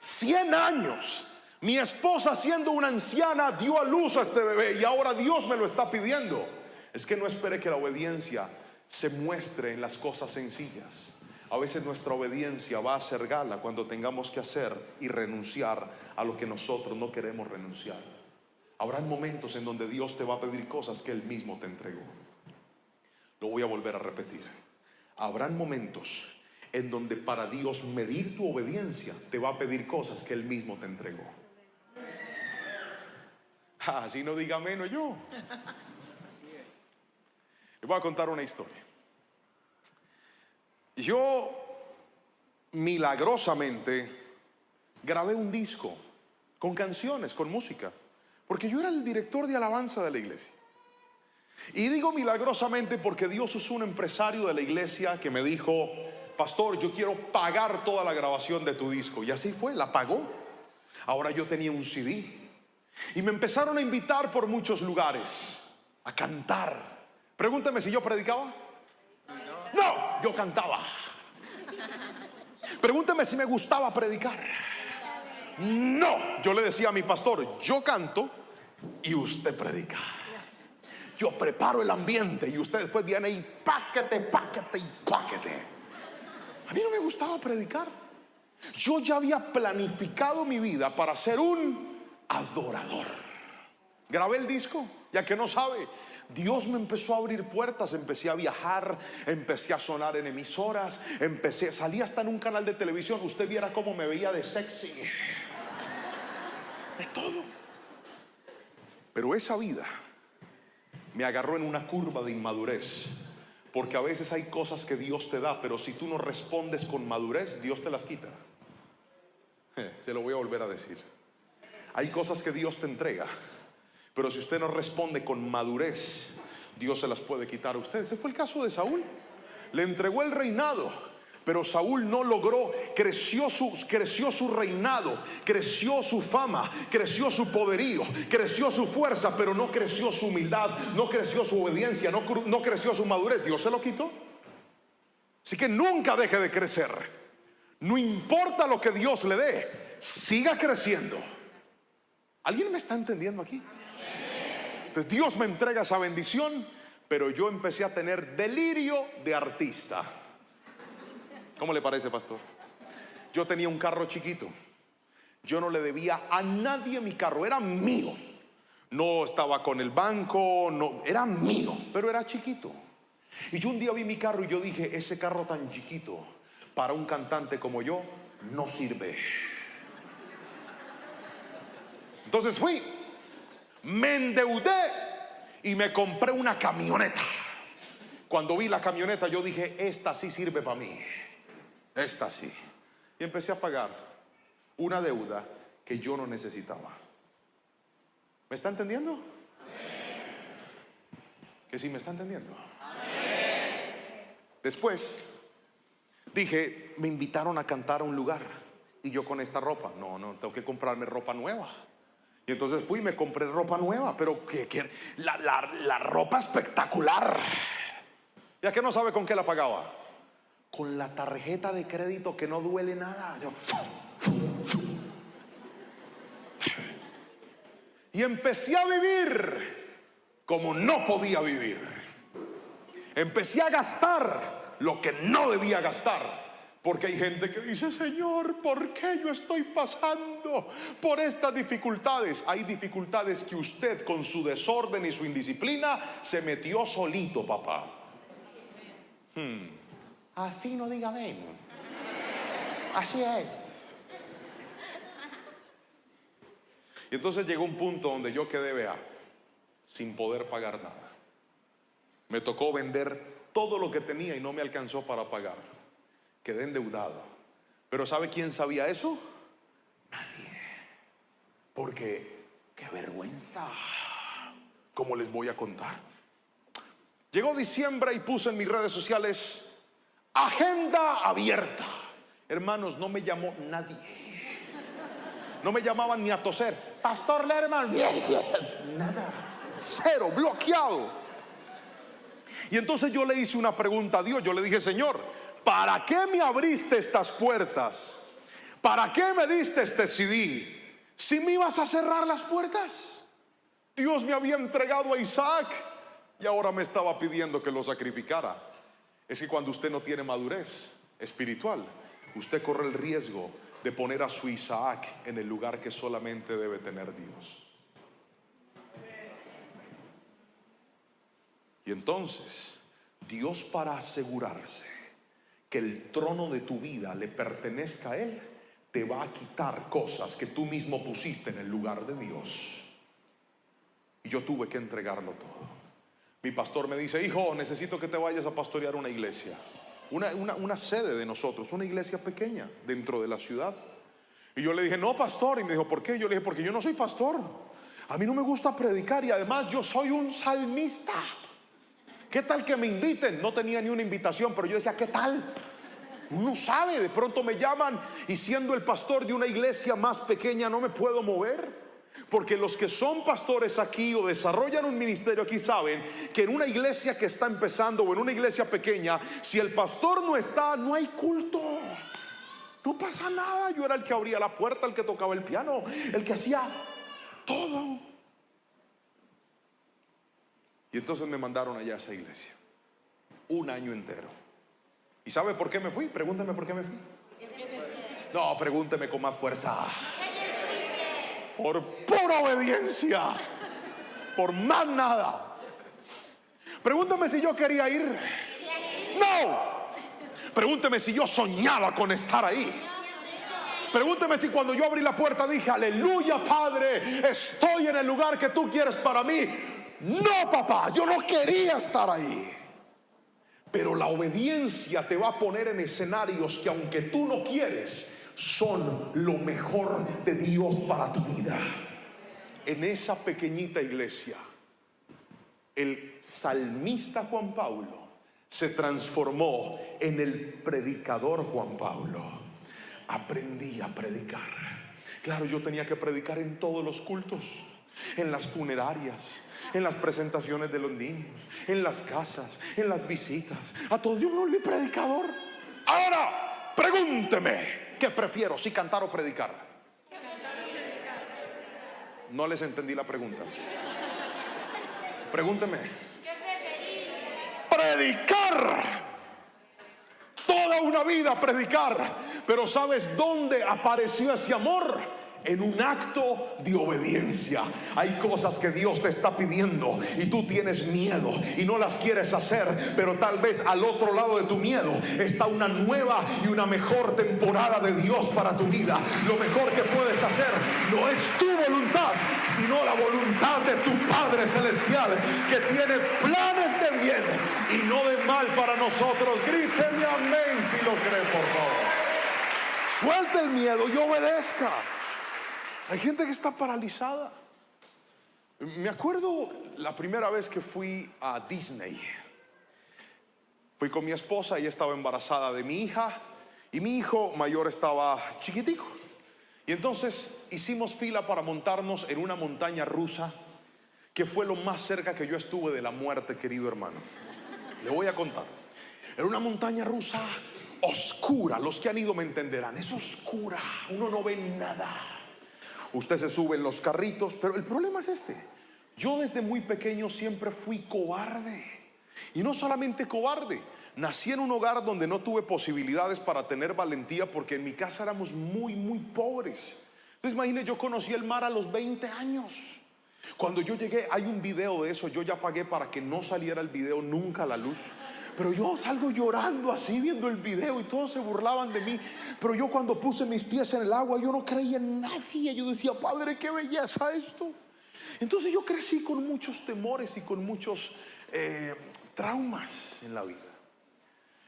100 años. Mi esposa, siendo una anciana, dio a luz a este bebé y ahora Dios me lo está pidiendo. Es que no espere que la obediencia se muestre en las cosas sencillas. A veces nuestra obediencia va a hacer gala cuando tengamos que hacer y renunciar a lo que nosotros no queremos renunciar. Habrán momentos en donde Dios te va a pedir cosas que Él mismo te entregó. Lo voy a volver a repetir. Habrán momentos en donde para Dios medir tu obediencia te va a pedir cosas que Él mismo te entregó. Así no diga menos yo. Les voy a contar una historia. Yo milagrosamente grabé un disco con canciones, con música, porque yo era el director de alabanza de la iglesia. Y digo milagrosamente porque Dios usó un empresario de la iglesia que me dijo: pastor, yo quiero pagar toda la grabación de tu disco. Y así fue, la pagó. Ahora yo tenía un CD y me empezaron a invitar por muchos lugares a cantar. Pregúnteme si yo predicaba. No, yo cantaba. Pregúnteme si me gustaba predicar. No, yo le decía a mi pastor: yo canto y usted predica. Yo preparo el ambiente y usted después viene y páquete. A mí no me gustaba predicar. Yo ya había planificado mi vida para ser un adorador. Grabé el disco, ya que no sabe, Dios me empezó a abrir puertas. Empecé a viajar, empecé a sonar en emisoras, salí hasta en un canal de televisión. Usted viera cómo me veía de sexy, de todo. Pero esa vida me agarró en una curva de inmadurez, porque a veces hay cosas que Dios te da, pero si tú no respondes con madurez, Dios te las quita. Se lo voy a volver a decir. Hay cosas que Dios te entrega, pero si usted no responde con madurez, Dios se las puede quitar a usted. Ese fue el caso de Saúl. Le entregó el reinado, pero Saúl no logró. Creció su reinado, creció su fama, creció su poderío, creció su fuerza, pero no creció su humildad, no creció su obediencia, no creció su madurez. Dios se lo quitó. Así que nunca deje de crecer. No importa lo que Dios le dé, siga creciendo. ¿Alguien me está entendiendo aquí? Entonces Dios me entrega esa bendición, pero yo empecé a tener delirio de artista. ¿Cómo le parece, pastor? Yo tenía un carro chiquito. Yo no le debía a nadie mi carro, era mío. No estaba con el banco, no, era mío, pero era chiquito. Y yo un día vi mi carro y yo dije, ese carro tan chiquito para un cantante como yo no sirve. Entonces fui, me endeudé y me compré una camioneta. Cuando vi la camioneta yo dije, esta sí sirve para mí, esta sí. Y empecé a pagar una deuda que yo no necesitaba. ¿Me está entendiendo? Amén. ¿Que sí me está entendiendo? Amén. Después dije, me invitaron a cantar a un lugar y yo con esta ropa, no, tengo que comprarme ropa nueva. Y entonces fui y me compré ropa nueva, pero la ropa espectacular. ¿Ya que no sabe con qué la pagaba? Con la tarjeta de crédito que no duele nada. Yo, y empecé a vivir como no podía vivir. Empecé a gastar lo que no debía gastar. Porque hay gente que dice, Señor, ¿por qué yo estoy pasando por estas dificultades? Hay dificultades que usted con su desorden y su indisciplina se metió solito, papá. Así no diga amén. Así es. Y entonces llegó un punto donde yo quedé, vea, sin poder pagar nada. Me tocó vender todo lo que tenía y no me alcanzó para pagar. Quedé endeudado. Pero ¿sabe quién sabía eso? Nadie. Porque qué vergüenza. ¿Cómo les voy a contar? Llegó diciembre y puse en mis redes sociales agenda abierta. Hermanos, no me llamó nadie. No me llamaban ni a toser. Pastor Lerman. Nada. Cero, bloqueado. Y entonces yo le hice una pregunta a Dios. Yo le dije, Señor, ¿para qué me abriste estas puertas? ¿Para qué me diste este CD? ¿Si me ibas a cerrar las puertas? Dios me había entregado a Isaac y ahora me estaba pidiendo que lo sacrificara. Es que cuando usted no tiene madurez espiritual, usted corre el riesgo de poner a su Isaac en el lugar que solamente debe tener Dios. Y entonces, Dios, para asegurarse que el trono de tu vida le pertenezca a Él, te va a quitar cosas que tú mismo pusiste en el lugar de Dios. Y yo tuve que entregarlo todo. Mi pastor me dice, hijo, necesito que te vayas a pastorear una iglesia, una sede de nosotros, una iglesia pequeña dentro de la ciudad. Y yo le dije, no, pastor. Y me dijo, ¿por qué? Yo le dije, porque yo no soy pastor. A mí no me gusta predicar y además yo soy un salmista. ¿Qué tal que me inviten? No tenía ni una invitación, pero yo decía, ¿qué tal? Uno sabe, de pronto me llaman y siendo el pastor de una iglesia más pequeña no me puedo mover. Porque los que son pastores aquí o desarrollan un ministerio aquí saben que en una iglesia que está empezando o en una iglesia pequeña, si el pastor no está, no hay culto. No pasa nada. Yo era el que abría la puerta, el que tocaba el piano, el que hacía todo. Y entonces me mandaron allá a esa iglesia un año entero. ¿Y sabe por qué me fui? Pregúnteme por qué me fui. No, pregúnteme con más fuerza. Por pura obediencia. Por más nada. Pregúnteme si yo quería ir. No. Pregúnteme si yo soñaba con estar ahí. Pregúnteme si cuando yo abrí la puerta dije, aleluya, Padre, estoy en el lugar que tú quieres para mí. No, papá, yo no quería estar ahí. Pero la obediencia te va a poner en escenarios que aunque tú no quieres, son lo mejor de Dios para tu vida. En esa pequeñita iglesia, el salmista Juan Pablo se transformó en el predicador Juan Pablo. Aprendí a predicar. Claro, yo tenía que predicar en todos los cultos, en las funerarias, en las presentaciones de los niños, en las casas, en las visitas. A todos yo me volví predicador. Ahora, pregúnteme, ¿qué prefiero, si cantar o predicar? No les entendí la pregunta. Pregúnteme. ¿Qué preferís? Predicar. Toda una vida predicar. Pero ¿sabes dónde apareció ese amor? en un acto de obediencia. Hay cosas que Dios te está pidiendo y tú tienes miedo y no las quieres hacer, pero tal vez al otro lado de tu miedo está una nueva y una mejor temporada de Dios para tu vida. Lo mejor que puedes hacer no es tu voluntad, sino la voluntad de tu Padre Celestial, que tiene planes de bien y no de mal para nosotros. Gríteme amén si lo cree, por favor. Suelte el miedo y obedezca. Hay gente que está paralizada. Me acuerdo la primera vez que fui a Disney. Fui con mi esposa, ella estaba embarazada de mi hija y mi hijo mayor estaba chiquitico. Y entonces hicimos fila para montarnos en una montaña rusa, que fue lo más cerca que yo estuve de la muerte, querido hermano. Le voy a contar. Era una montaña rusa oscura. Los que han ido me entenderán. Es oscura, uno no ve nada. Usted se sube en los carritos, pero el problema es este. Yo desde muy pequeño siempre fui cobarde. Y no solamente cobarde, nací en un hogar donde no tuve posibilidades para tener valentía, porque en mi casa éramos muy pobres. Entonces imagínese, yo conocí el mar a los 20 años. Cuando yo llegué, hay un video de eso. Yo ya pagué para que no saliera el video nunca a la luz, pero yo salgo llorando así viendo el video y todos se burlaban de mí. Pero yo cuando puse mis pies en el agua, yo no creía en nadie. Yo decía, Padre, qué belleza esto. Entonces yo crecí con muchos temores y con muchos traumas en la vida.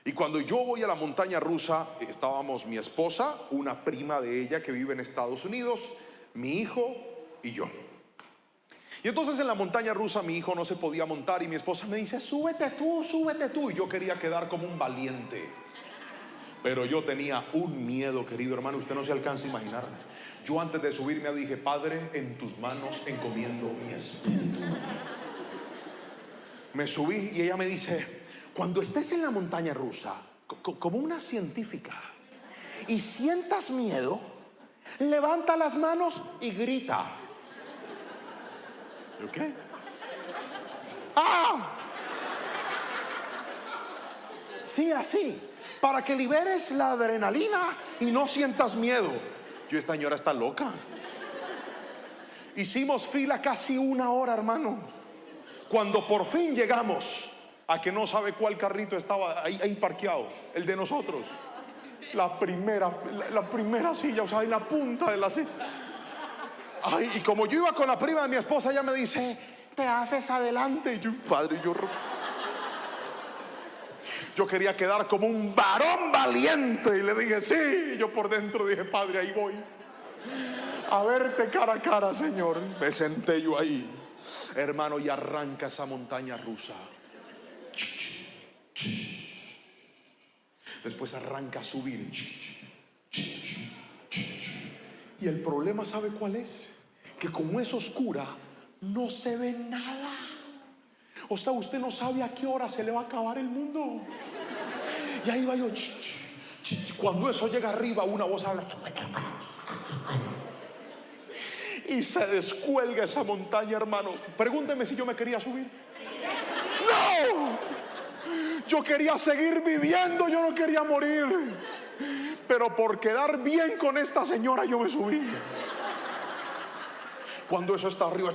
Y cuando yo voy a la montaña rusa, estábamos mi esposa, una prima de ella que vive en Estados Unidos, mi hijo y yo. Y entonces en la montaña rusa mi hijo no se podía montar y mi esposa me dice, súbete tú. Y yo quería quedar como un valiente, pero yo tenía un miedo, querido hermano, usted no se alcanza a imaginar. Yo antes de subirme dije, Padre, en tus manos encomiendo mi espíritu. Me subí y ella me dice, cuando estés en la montaña rusa, como una científica, y sientas miedo, levanta las manos y grita. ¿Ok? ¡Ah! Sí, así, para que liberes la adrenalina y no sientas miedo. Yo, esta señora está loca. Hicimos fila casi 1 hora, hermano. Cuando por fin llegamos a que no sabe cuál carrito estaba ahí parqueado, el de nosotros, la primera silla, o sea, en la punta de la silla. Ay, y como yo iba con la prima de mi esposa, ella me dice, te haces adelante. Y yo, Padre, yo quería quedar como un varón valiente y le dije, sí. Yo por dentro dije, Padre, ahí voy a verte cara a cara, Señor. Me senté yo ahí, hermano, y arranca esa montaña rusa. Después arranca a subir. Y el problema, ¿sabe cuál es? Que como es oscura, no se ve nada. O sea, usted no sabe a qué hora se le va a acabar el mundo. Y ahí va yo. Cuando eso llega arriba, una voz habla. Y se descuelga esa montaña, hermano. Pregúnteme si yo me quería subir. ¡No! Yo quería seguir viviendo, yo no quería morir. Pero por quedar bien con esta señora, yo me subí. Cuando eso está arriba,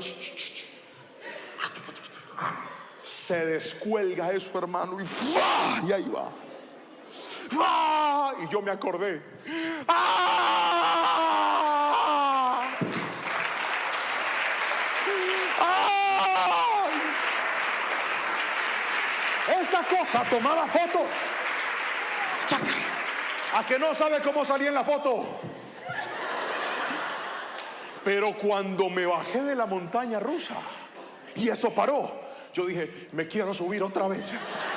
se descuelga eso, hermano, y ahí va. Y yo me acordé. Esa cosa tomaba fotos. ¿A que no sabe cómo salí en la foto? Pero cuando me bajé de la montaña rusa y eso paró, yo dije, me quiero subir otra vez.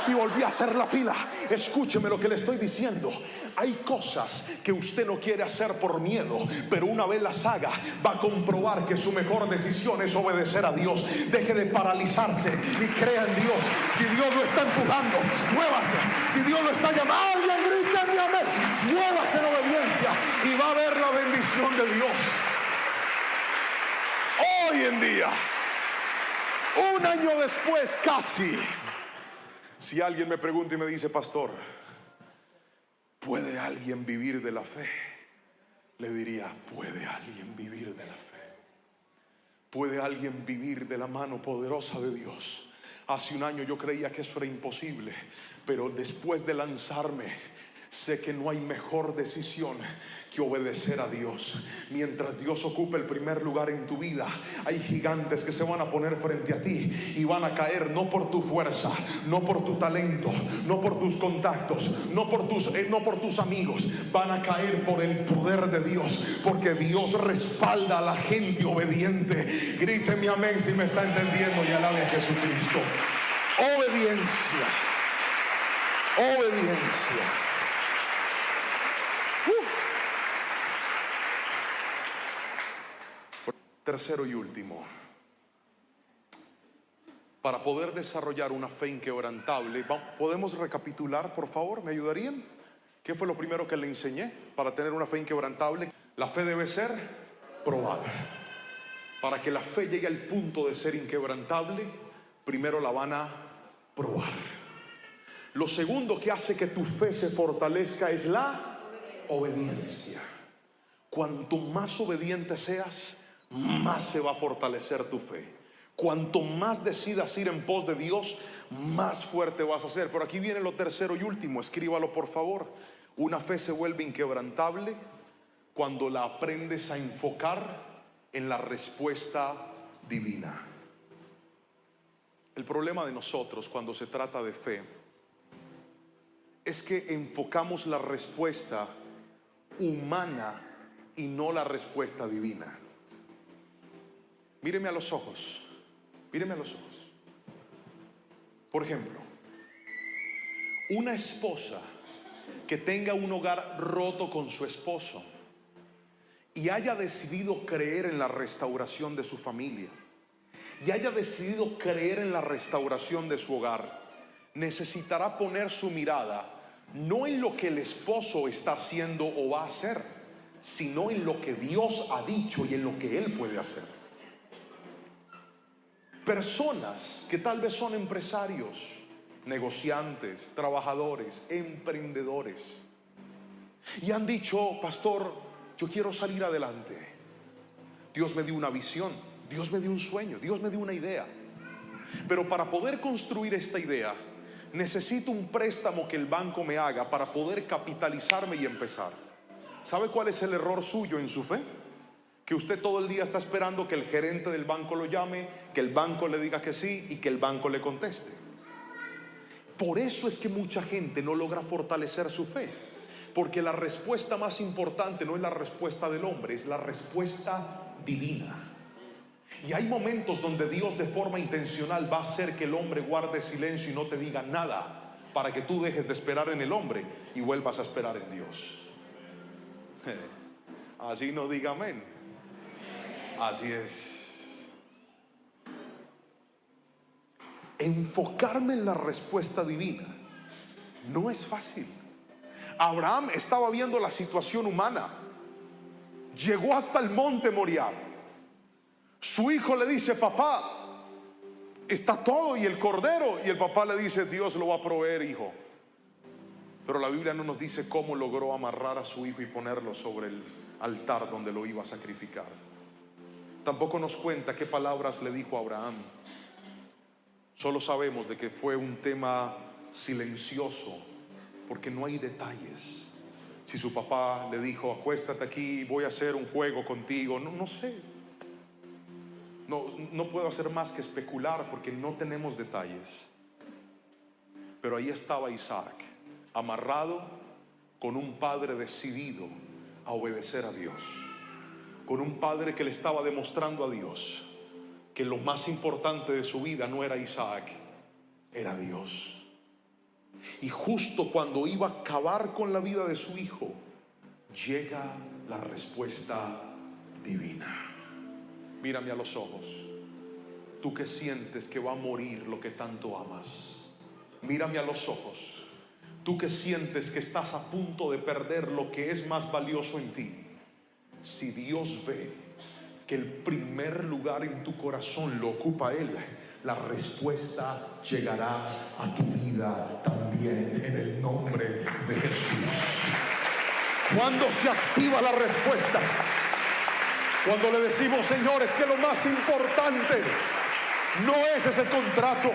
Y volví a hacer la fila. Escúcheme lo que le estoy diciendo. Hay cosas que usted no quiere hacer por miedo, pero una vez las haga, va a comprobar que su mejor decisión es obedecer a Dios. Deje de paralizarse y crea en Dios. Si Dios lo está empujando, muévase. Si Dios lo está llamando, alguien grita mi amén. Muévase en obediencia y va a ver la bendición de Dios. Hoy en día, 1 año después casi, si alguien me pregunta y me dice, pastor, ¿puede alguien vivir de la fe? le diría: ¿puede alguien vivir de la fe? ¿Puede alguien vivir de la mano poderosa de Dios? Hace un año yo creía que eso era imposible, pero después de lanzarme, sé que no hay mejor decisión que obedecer a Dios. Mientras Dios ocupe el primer lugar en tu vida, hay gigantes que se van a poner frente a ti y van a caer no por tu fuerza, no por tu talento, no por tus contactos, no por tus amigos. Van a caer por el poder de Dios, porque Dios respalda a la gente obediente. Gríteme amén si me está entendiendo y alabe a Jesucristo. Obediencia. Obediencia. Tercero y último, para poder desarrollar una fe inquebrantable, ¿podemos recapitular, por favor? ¿Me ayudarían? ¿Qué fue lo primero que le enseñé para tener una fe inquebrantable? La fe debe ser probada. Para que la fe llegue al punto de ser inquebrantable, primero la van a probar. Lo segundo que hace que tu fe se fortalezca es la obediencia. Cuanto más obediente seas, más se va a fortalecer tu fe. Cuanto más decidas ir en pos de Dios, más fuerte vas a ser. Pero aquí viene lo tercero y último, escríbalo por favor. Una fe se vuelve inquebrantable cuando la aprendes a enfocar en la respuesta divina. El problema de nosotros cuando se trata de fe es que enfocamos la respuesta humana y no la respuesta divina. Míreme a los ojos. Míreme a los ojos. Por ejemplo, una esposa que tenga un hogar roto con su esposo y haya decidido creer en la restauración de su familia y haya decidido creer en la restauración de su hogar, necesitará poner su mirada no en lo que el esposo está haciendo o va a hacer, sino en lo que Dios ha dicho y en lo que él puede hacer. Personas que tal vez son empresarios, negociantes, trabajadores, emprendedores, y han dicho: pastor, yo quiero salir adelante. Dios me dio una visión, Dios me dio un sueño, Dios me dio una idea, pero para poder construir esta idea necesito un préstamo que el banco me haga para poder capitalizarme y empezar. ¿Sabe cuál es el error suyo en su fe? Que usted todo el día está esperando que el gerente del banco lo llame, que el banco le diga que sí y que el banco le conteste. Por eso es que mucha gente no logra fortalecer su fe, porque la respuesta más importante no es la respuesta del hombre, es la respuesta divina. Y hay momentos donde Dios de forma intencional va a hacer que el hombre guarde silencio y no te diga nada, para que tú dejes de esperar en el hombre y vuelvas a esperar en Dios. Así no diga amén. Así es. Enfocarme en la respuesta divina no es fácil. Abraham estaba viendo la situación humana. Llegó hasta el monte Moriah. Su hijo le dice: papá, está todo y el cordero. Y el papá le dice: Dios lo va a proveer, hijo. Pero la Biblia no nos dice cómo logró amarrar a su hijo y ponerlo sobre el altar donde lo iba a sacrificar. Tampoco nos cuenta qué palabras le dijo a Abraham. Solo sabemos de que fue un tema silencioso, porque no hay detalles. Si su papá le dijo: acuéstate aquí, voy a hacer un juego contigo, no sé. No puedo hacer más que especular porque no tenemos detalles. Pero ahí estaba Isaac, amarrado con un padre decidido a obedecer a Dios, con un padre que le estaba demostrando a Dios que lo más importante de su vida no era Isaac, era Dios. Y justo cuando iba a acabar con la vida de su hijo, llega la respuesta divina. Mírame a los ojos, tú que sientes que va a morir lo que tanto amas. Mírame a los ojos, tú que sientes que estás a punto de perder lo que es más valioso en ti. Si Dios ve que el primer lugar en tu corazón lo ocupa Él, la respuesta llegará a tu vida también, en el nombre de Jesús. Cuando se activa la respuesta. Cuando le decimos, Señor, es que lo más importante no es ese contrato.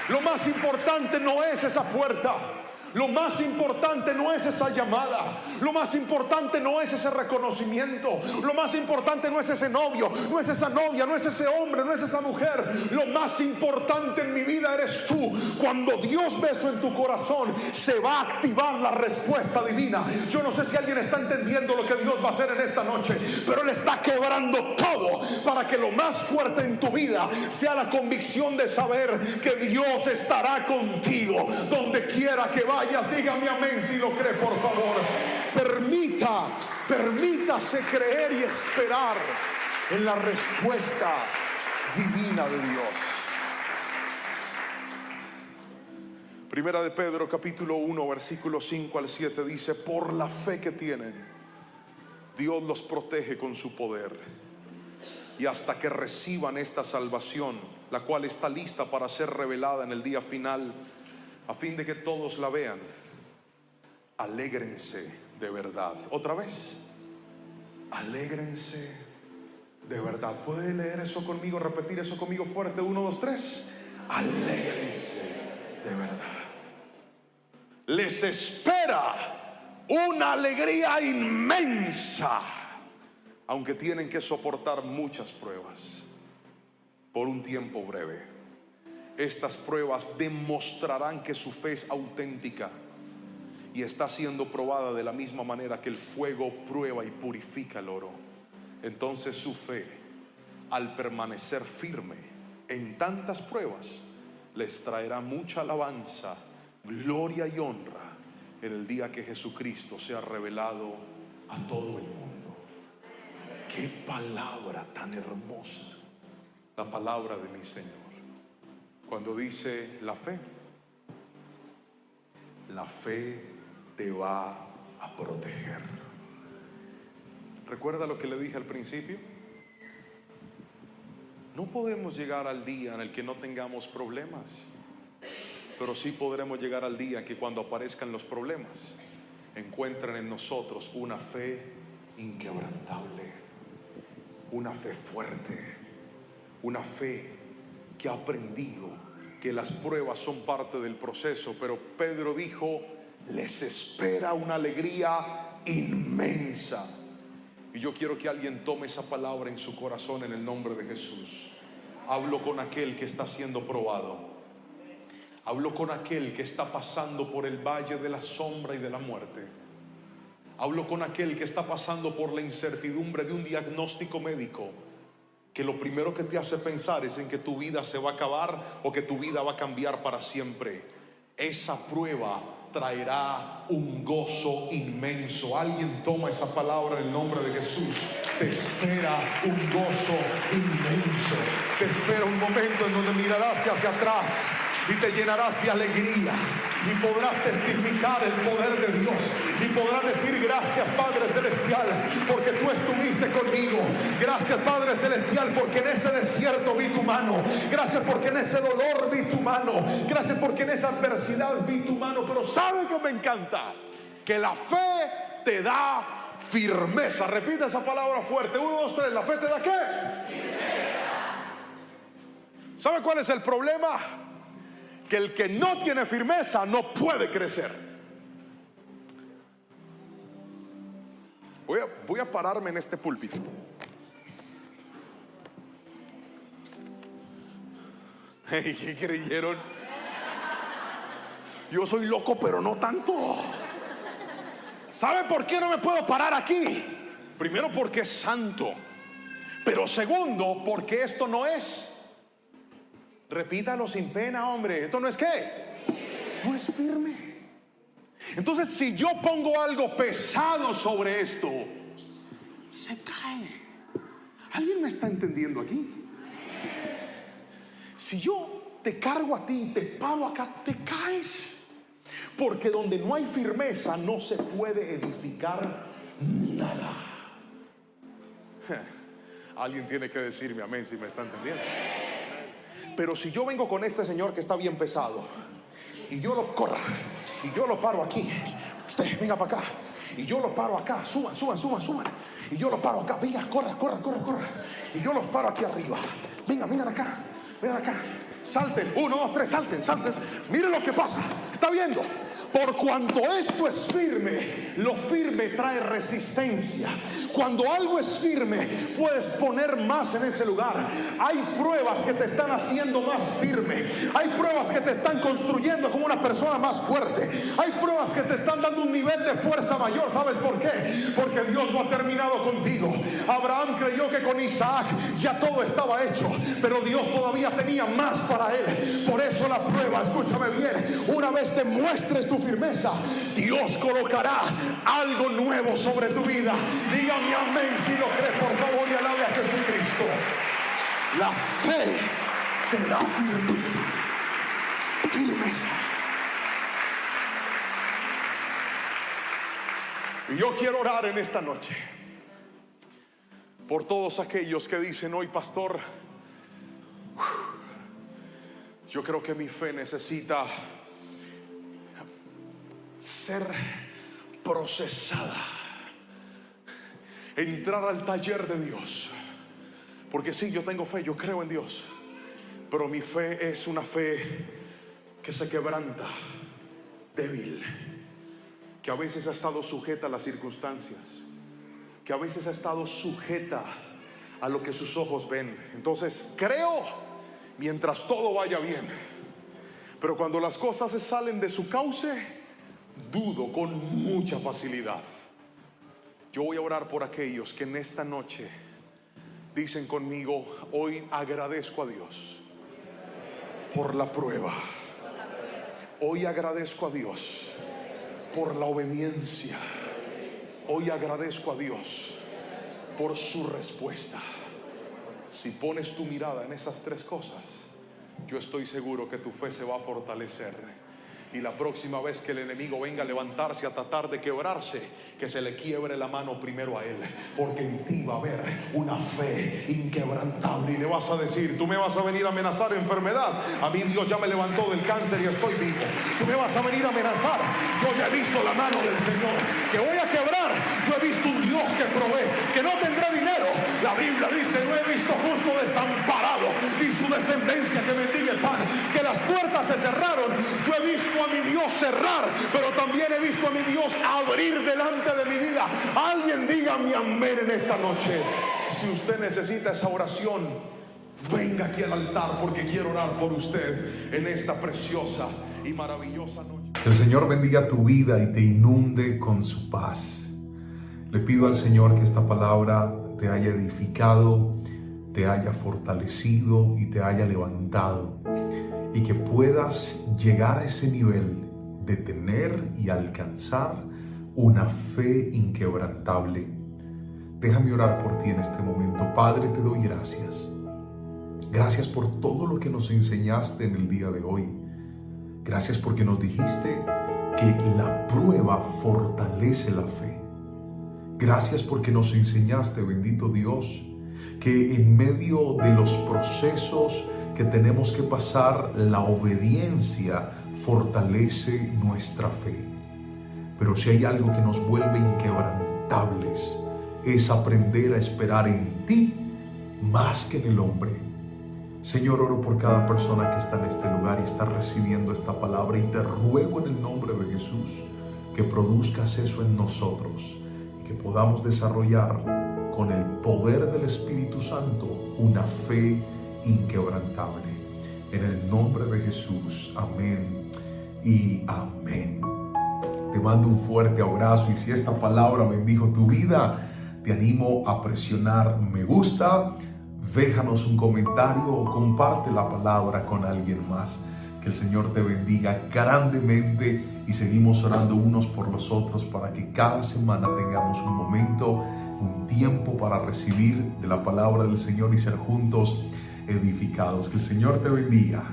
Lo más importante no es esa puerta. Lo más importante no es esa llamada. Lo más importante no es ese reconocimiento. Lo más importante no es ese novio, no es esa novia, no es ese hombre, no es esa mujer. Lo más importante en mi vida eres tú. Cuando Dios ve eso en tu corazón, se va a activar la respuesta divina. Yo no sé si alguien está entendiendo lo que Dios va a hacer en esta noche, pero Él está quebrando todo para que lo más fuerte en tu vida sea la convicción de saber que Dios estará contigo donde quiera que vayas. Dígame amén si lo cree, por favor. Permítase creer y esperar en la respuesta divina de Dios. Primera de Pedro capítulo 1 versículos 5 al 7 dice: por la fe que tienen, Dios los protege con su poder, y hasta que reciban esta salvación, la cual está lista para ser revelada en el día final, a fin de que todos la vean. Alégrense de verdad. Otra vez, alégrense de verdad. ¿Puede leer eso conmigo? Repetir eso conmigo fuerte. 1, 2, 3. Alégrense de verdad. Les espera una alegría inmensa, aunque tienen que soportar muchas pruebas por un tiempo breve. Estas pruebas demostrarán que su fe es auténtica y está siendo probada de la misma manera que el fuego prueba y purifica el oro. Entonces su fe, al permanecer firme en tantas pruebas, les traerá mucha alabanza, gloria y honra en el día que Jesucristo sea revelado a todo el mundo. ¡Qué palabra tan hermosa! La palabra de mi Señor. Cuando dice la fe te va a proteger. ¿Recuerda lo que le dije al principio? No podemos llegar al día en el que no tengamos problemas, pero sí podremos llegar al día que cuando aparezcan los problemas, encuentren en nosotros una fe inquebrantable, una fe fuerte, una fe que ha aprendido que las pruebas son parte del proceso. Pero Pedro dijo: les espera una alegría inmensa. Y yo quiero que alguien tome esa palabra en su corazón en el nombre de Jesús. Hablo con aquel que está siendo probado. Hablo con aquel que está pasando por el valle de la sombra y de la muerte. Hablo con aquel que está pasando por la incertidumbre de un diagnóstico médico, que lo primero que te hace pensar es en que tu vida se va a acabar o que tu vida va a cambiar para siempre. Esa prueba traerá un gozo inmenso. Alguien toma esa palabra en el nombre de Jesús. Te espera un gozo inmenso. Te espera un momento en donde mirarás hacia atrás y te llenarás de alegría, y podrás testificar el poder de Dios, y podrás decir: gracias Padre Celestial, porque tú estuviste conmigo. Gracias Padre Celestial, porque en ese desierto vi tu mano. Gracias porque en ese dolor vi tu mano. Gracias porque en esa adversidad vi tu mano. Pero ¿sabe qué me encanta? Que la fe te da firmeza. Repita esa palabra fuerte. 1, 2, 3. ¿La fe te da qué? Firmeza. ¿Sabe cuál es el problema? Que el que no tiene firmeza no puede crecer. Voy a pararme en este púlpito. Hey, ¿qué creyeron? Yo soy loco, pero no tanto. ¿Sabe por qué no me puedo parar aquí? Primero, porque es santo. Pero segundo, porque esto no es. Repítalo sin pena, hombre. ¿Esto no es qué? No es firme. Entonces, si yo pongo algo pesado sobre esto, se cae. ¿Alguien me está entendiendo aquí? Si yo te cargo a ti y te paro acá, te caes. Porque donde no hay firmeza no se puede edificar nada. Alguien tiene que decirme amén si me está entendiendo. Pero si yo vengo con este señor que está bien pesado, y yo lo corro, y yo lo paro aquí, usted venga para acá, y yo los paro acá. Suban. Y yo los paro acá. Venga, corra. Y yo los paro aquí arriba. Vengan acá. Salten. 1, 2, 3, salten. Miren lo que pasa. ¿Está viendo? Por cuanto esto es firme, lo firme trae resistencia. Cuando algo es firme, puedes poner más en ese lugar. Hay pruebas que te están haciendo más firme. Hay pruebas que te están construyendo como una persona más fuerte. Hay pruebas que te están dando un nivel de fuerza mayor. ¿Sabes por qué? Porque Dios no ha terminado contigo. Abraham creyó que con Isaac ya todo estaba hecho, pero Dios todavía tenía más para él. Por eso la prueba, escúchame bien, una vez te muestres tu firmeza, Dios colocará algo nuevo sobre tu vida. Dígame amén si lo crees, por favor, y alabe a Jesucristo. La fe te da firmeza. Y yo quiero orar en esta noche por todos aquellos que dicen hoy, pastor, yo creo que mi fe necesita ser procesada, entrar al taller de Dios. Porque sí, yo tengo fe, yo creo en Dios, pero mi fe es una fe que se quebranta, débil, que a veces ha estado sujeta a las circunstancias, que a veces ha estado sujeta a lo que sus ojos ven. Entonces creo mientras todo vaya bien, pero cuando las cosas se salen de su cauce, dudo con mucha facilidad. Yo voy a orar por aquellos que en esta noche dicen conmigo: hoy agradezco a Dios por la prueba. Hoy agradezco a Dios por la obediencia. Hoy agradezco a Dios por su respuesta. Si pones tu mirada en esas tres cosas, yo estoy seguro que tu fe se va a fortalecer. Y la próxima vez que el enemigo venga a levantarse a tratar de quebrarse, que se le quiebre la mano primero a él, porque en ti va a haber una fe inquebrantable. Y le vas a decir: tú me vas a venir a amenazar enfermedad, a mí Dios ya me levantó del cáncer y estoy vivo. Tú me vas a venir a amenazar, yo ya he visto la mano del Señor. Que voy a quebrar, yo he visto un Dios que provee. Que no tendrá dinero, la Biblia dice: no he visto justo desamparado, ni su descendencia que bendiga el pan. Que las puertas se cerraron, yo he visto a mi Dios cerrar, pero también he visto a mi Dios abrir delante de mi vida. Alguien diga mi amén en esta noche. Si usted necesita esa oración, venga aquí al altar, porque quiero orar por usted en esta preciosa y maravillosa noche. Que el Señor bendiga tu vida y te inunde con su paz. Le pido al Señor que esta palabra te haya edificado, te haya fortalecido y te haya levantado, y que puedas llegar a ese nivel de tener y alcanzar una fe inquebrantable. Déjame orar por ti en este momento. Padre, te doy gracias. Gracias por todo lo que nos enseñaste en el día de hoy. Gracias porque nos dijiste que la prueba fortalece la fe. Gracias porque nos enseñaste, bendito Dios, que en medio de los procesos que tenemos que pasar, la obediencia fortalece nuestra fe. Pero si hay algo que nos vuelve inquebrantables, es aprender a esperar en ti más que en el hombre. Señor, oro por cada persona que está en este lugar y está recibiendo esta palabra, y te ruego en el nombre de Jesús que produzcas eso en nosotros y que podamos desarrollar con el poder del Espíritu Santo una fe inquebrantable. En el nombre de Jesús, amén y amén. Te mando un fuerte abrazo, y si esta palabra bendijo tu vida, te animo a presionar me gusta, déjanos un comentario o comparte la palabra con alguien más. Que el Señor te bendiga grandemente, y seguimos orando unos por los otros para que cada semana tengamos un momento, un tiempo para recibir de la palabra del Señor y ser juntos edificados. Que el Señor te bendiga.